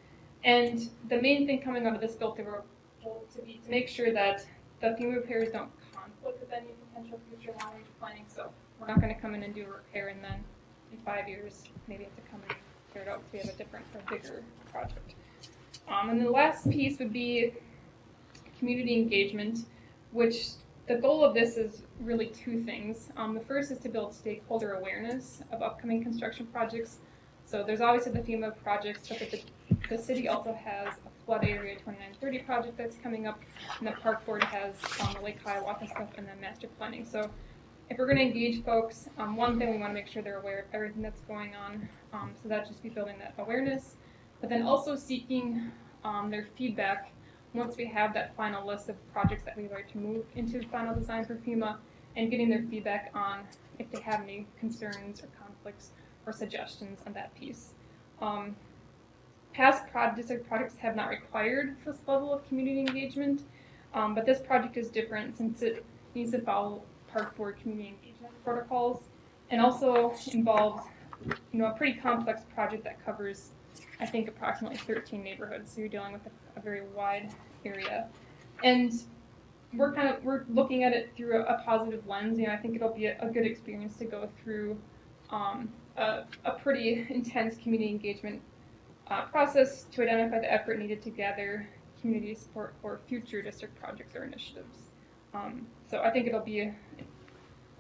Speaker 12: And the main thing coming out of this filter will be to make sure that the FEMA repairs don't conflict with any potential future long-range planning. So we're not going to come in and do a repair and then in 5 years maybe have to come and tear it out because we have a different or bigger project. And the last piece would be community engagement, which the goal of this is really two things. The first is to build stakeholder awareness of upcoming construction projects. So there's obviously the FEMA projects, but the city also has a flood area 2930 project that's coming up, and the park board has the Lake Hiawatha stuff and then master planning. So if we're going to engage folks, one thing we want to make sure they're aware of everything that's going on. So that just be building that awareness, but then also seeking their feedback once we have that final list of projects that we'd like to move into the final design for FEMA, and getting their feedback on if they have any concerns or conflicts or suggestions on that piece. Past district projects have not required this level of community engagement, but this project is different since it needs to follow park board community engagement protocols, and also involves a pretty complex project that covers, I think, approximately 13 neighborhoods. So you're dealing with a very wide area, and we're looking at it through a positive lens. I think it'll be a good experience to go through a pretty intense community engagement process to identify the effort needed to gather community support for future district projects or initiatives. So I think it'll be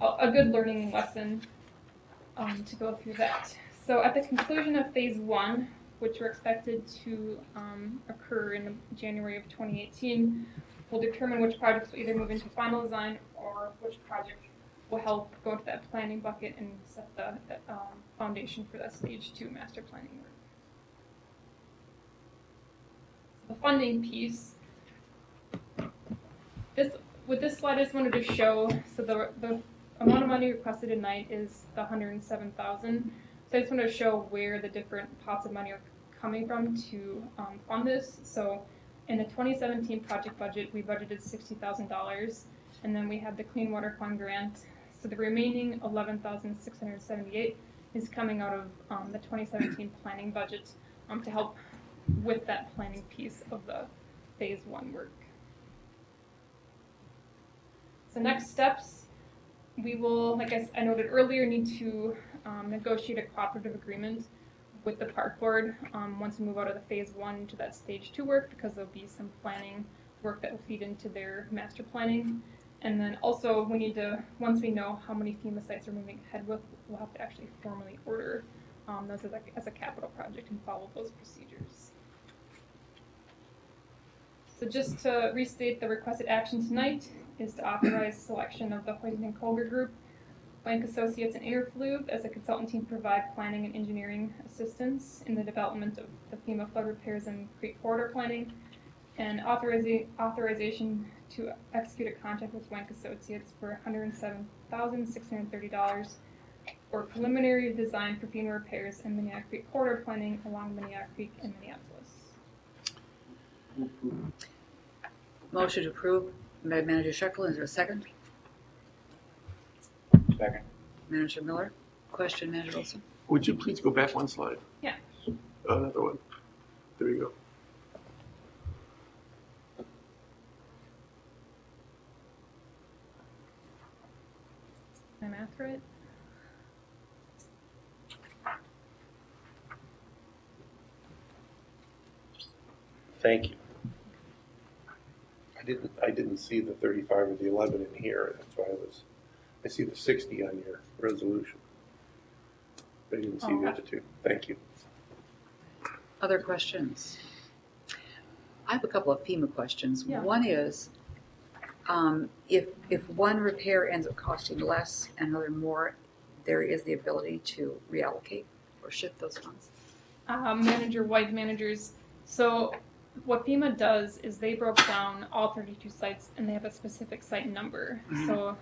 Speaker 12: a good learning lesson to go through that. So at the conclusion of phase 1, which we're expected to occur in January of 2018, we'll determine which projects will either move into final design or which project will help go into that planning bucket and set the foundation for that stage 2 master planning work. The funding piece. With this slide, I just wanted to show, so the amount of money requested tonight is the $107,000. So I just wanted to show where the different pots of money are coming from to fund this. So in the 2017 project budget, we budgeted $60,000, and then we had the Clean Water Fund grant. So the remaining $11,678 is coming out of the 2017 planning budget to help with that planning piece of the phase 1 work. So next steps, we will, like I noted earlier, need to negotiate a cooperative agreement with the park board once we move out of the phase 1 to that stage 2 work, because there'll be some planning work that will feed into their master planning. And then also we need to, once we know how many FEMA sites we're moving ahead with, we'll have to actually formally order those as a capital project and follow those procedures. So just to restate, the requested action tonight is to authorize selection of the Hoyt & Colger Group, Blank Associates, and Interfluve as a consultant team to provide planning and engineering assistance in the development of the FEMA flood repairs and creek corridor planning, and authorization to execute a contract with Blank Associates for $107,630 for preliminary design for FEMA repairs and Minneapolis Creek corridor planning along Minneapolis Creek in Minneapolis.
Speaker 1: Motion to approve by Manager Shekel. Is there a second?
Speaker 6: Second.
Speaker 1: Manager Miller. Question, Manager Wilson.
Speaker 4: Would you please go back one slide?
Speaker 12: Yeah.
Speaker 4: Another one. There you go.
Speaker 12: My math right?
Speaker 4: Thank you. I didn't see the 35 or the 11 in here. That's why I see the 60 on your resolution. I didn't see the other two. Thank you.
Speaker 1: Other questions? I have a couple of FEMA questions.
Speaker 12: Yeah.
Speaker 1: One is, if one repair ends up costing less and another more, there is the ability to reallocate or shift those funds?
Speaker 12: Manager White managers. So what FEMA does is they broke down all 32 sites and they have a specific site number. So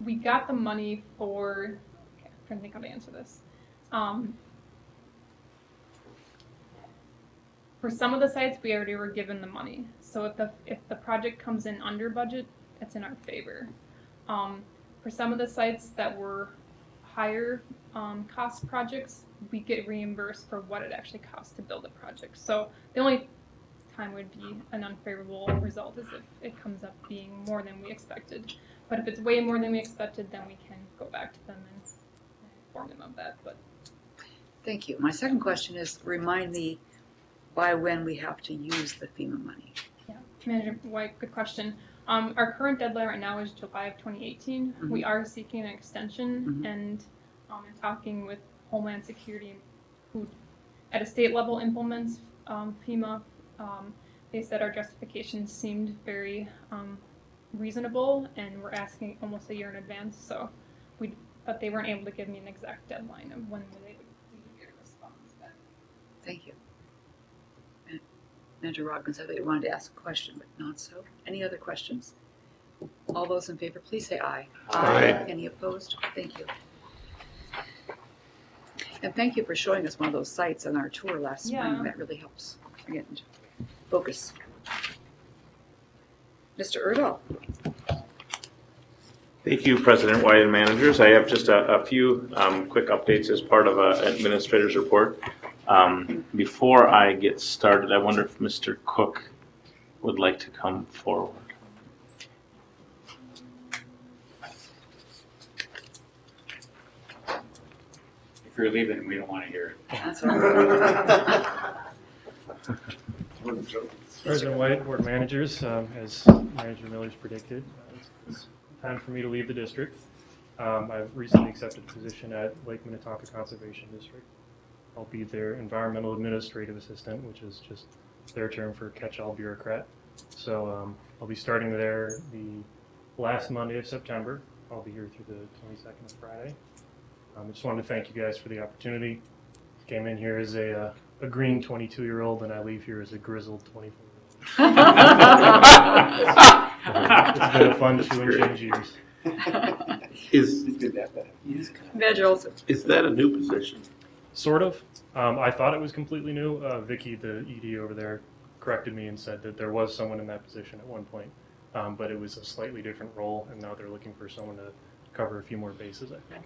Speaker 12: we got the money for, okay, I'm trying to think how to answer this. For some of the sites, we already were given the money. So if the project comes in under budget, it's in our favor. For some of the sites that were higher cost projects, we get reimbursed for what it actually costs to build a project. So the only time would be an unfavorable result is if it comes up being more than we expected. But if it's way more than we expected, then we can go back to them and inform them of that. But
Speaker 1: Thank you. My second question is, remind me by when we have to use the FEMA money.
Speaker 12: yeah, Manager White, good question. Our current deadline right now is July of 2018.
Speaker 1: Mhm.
Speaker 12: We are seeking an extension
Speaker 1: Mhm.
Speaker 12: and in talking with Homeland Security, who at a state level implements FEMA. They said our justifications seemed very reasonable, and we're asking almost a year in advance. So but they weren't able to give me an exact deadline of when we would get a response back.
Speaker 1: Thank you. Manager Robbins, I thought you wanted to ask a question, but not so. Any other questions? All those in favor, please say aye.
Speaker 4: Aye.
Speaker 1: Any opposed? Thank you. And thank you for showing us one of those sites on our tour last spring.
Speaker 12: Yeah.
Speaker 1: That really helps get into focus. Mr. Erdahl.
Speaker 5: Thank you, President White and managers. I have just a few quick updates as part of an administrator's report. Before I get started, I wonder if Mr. Cook would like to come forward.
Speaker 6: If you're leaving, we don't want to hear it.
Speaker 1: That's all right.
Speaker 14: President White, board managers, as Manager Miller's predicted, it's time for me to leave the district. I've recently accepted a position at Lake Minnetonka Conservation District. I'll be their environmental administrative assistant, which is just their term for catch-all bureaucrat. So I'll be starting there the last Monday of September. I'll be here through the 22nd of Friday. I just wanted to thank you guys for the opportunity. Came in here as a green 22-year-old, and I leave here as a grizzled 24-year-old. It's been a fun 2 and change years.
Speaker 1: Manager Olson.
Speaker 4: Is that a new position?
Speaker 14: Sort of. I thought it was completely new. Vicky, the ED over there, corrected me and said that there was someone in that position at one point, but it was a slightly different role, and now they're looking for someone to cover a few more bases, I think.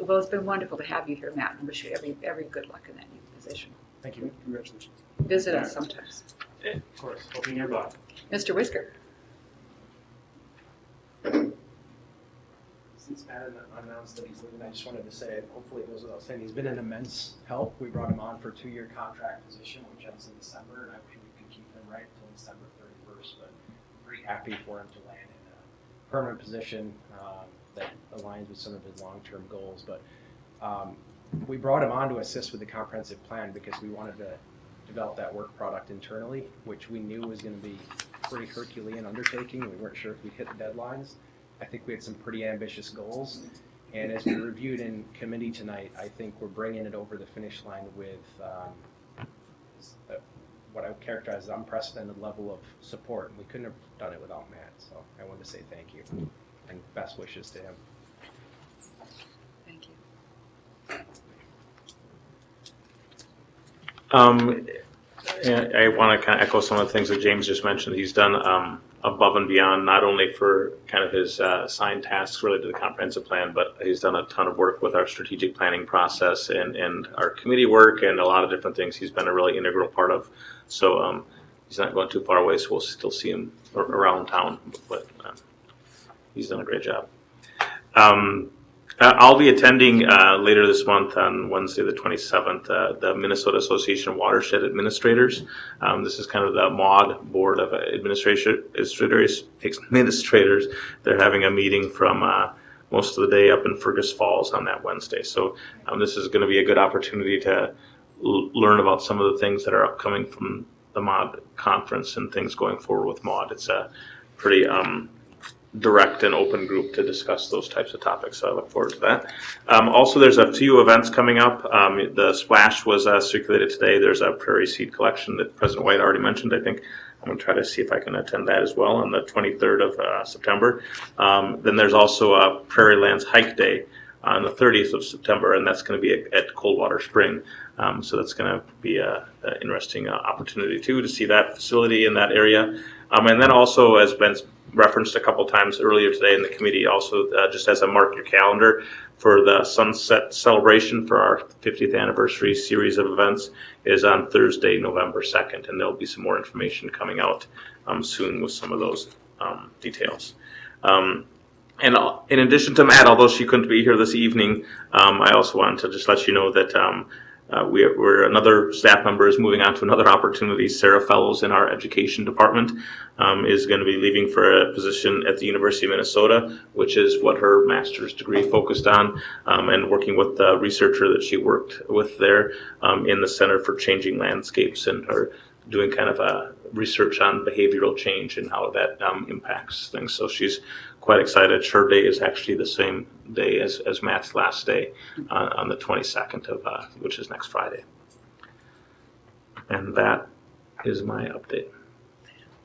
Speaker 1: Well, it's been wonderful to have you here, Matt, and wish you every good luck in that new position.
Speaker 14: Thank you.
Speaker 10: Congratulations.
Speaker 1: Visit us sometimes.
Speaker 14: Of course. I'll be nearby.
Speaker 1: Mr. Whisker.
Speaker 15: Since Matt announced that he's leaving, I just wanted to say, hopefully it goes without saying, he's been an immense help. We brought him on for a 2-year contract position, which ends in December, and I wish we could keep him right until December 31st, but I'm pretty happy for him to land in a permanent position that aligns with some of his long-term goals. But we brought him on to assist with the comprehensive plan because we wanted to develop that work product internally, which we knew was going to be a pretty Herculean undertaking. We weren't sure if we'd hit the deadlines. I think we had some pretty ambitious goals, and as we reviewed in committee tonight, I think we're bringing it over the finish line with what I would characterize as unprecedented level of support. We couldn't have done it without Matt, so I wanted to say thank you and best wishes to him.
Speaker 1: Thank you.
Speaker 5: I want to kind of echo some of the things that James just mentioned. He's done above and beyond, not only for kind of his assigned tasks related to the comprehensive plan, but he's done a ton of work with our strategic planning process and our committee work and a lot of different things he's been a really integral part of. So he's not going too far away, so we'll still see him around town, but he's done a great job. I'll be attending later this month on Wednesday the 27th, the Minnesota Association of Watershed Administrators. This is kind of the MAUD Board of Administrators. They're having a meeting from most of the day up in Fergus Falls on that Wednesday. So this is going to be a good opportunity to learn about some of the things that are upcoming from the MOD conference and things going forward with MOD. It's a pretty direct and open group to discuss those types of topics, so I look forward to that. Also, there's a few events coming up. The Splash was circulated today. There's a prairie seed collection that President White already mentioned. I think I'm going to try to see if I can attend that as well on the 23rd of September. Then there's also a Prairie Lands Hike Day on the 30th of September, and that's going to be at Coldwater Spring. So that's going to be an interesting opportunity too to see that facility in that area. And then also, as been referenced a couple times earlier today in the committee, also just as a mark your calendar for the sunset celebration for our 50th anniversary series of events is on Thursday, November 2nd, and there'll be some more information coming out soon with some of those details. And in addition to Matt, although she couldn't be here this evening, I also wanted to just let you know that we're another staff member is moving on to another opportunity. Sarah Fellows in our education department is going to be leaving for a position at the University of Minnesota, which is what her master's degree focused on, and working with the researcher that she worked with there in the Center for Changing Landscapes, and her doing kind of a research on behavioral change and how that impacts things. So she's quite excited. Her day is actually the same day as Matt's last day on the 22nd of which is next Friday. And that is my update.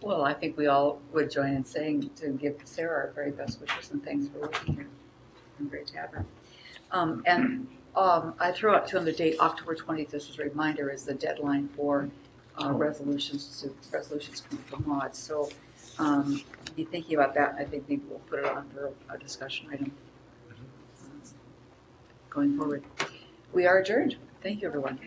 Speaker 1: Well, I think we all would join in saying to give Sarah our very best wishes and thanks for working here. And great to have her. I throw out to him the date, October 20th, this is a reminder, is the deadline for resolutions from MOD. So be thinking about that. I think maybe we'll put it on for a discussion item going forward. We are adjourned. Thank you, everyone.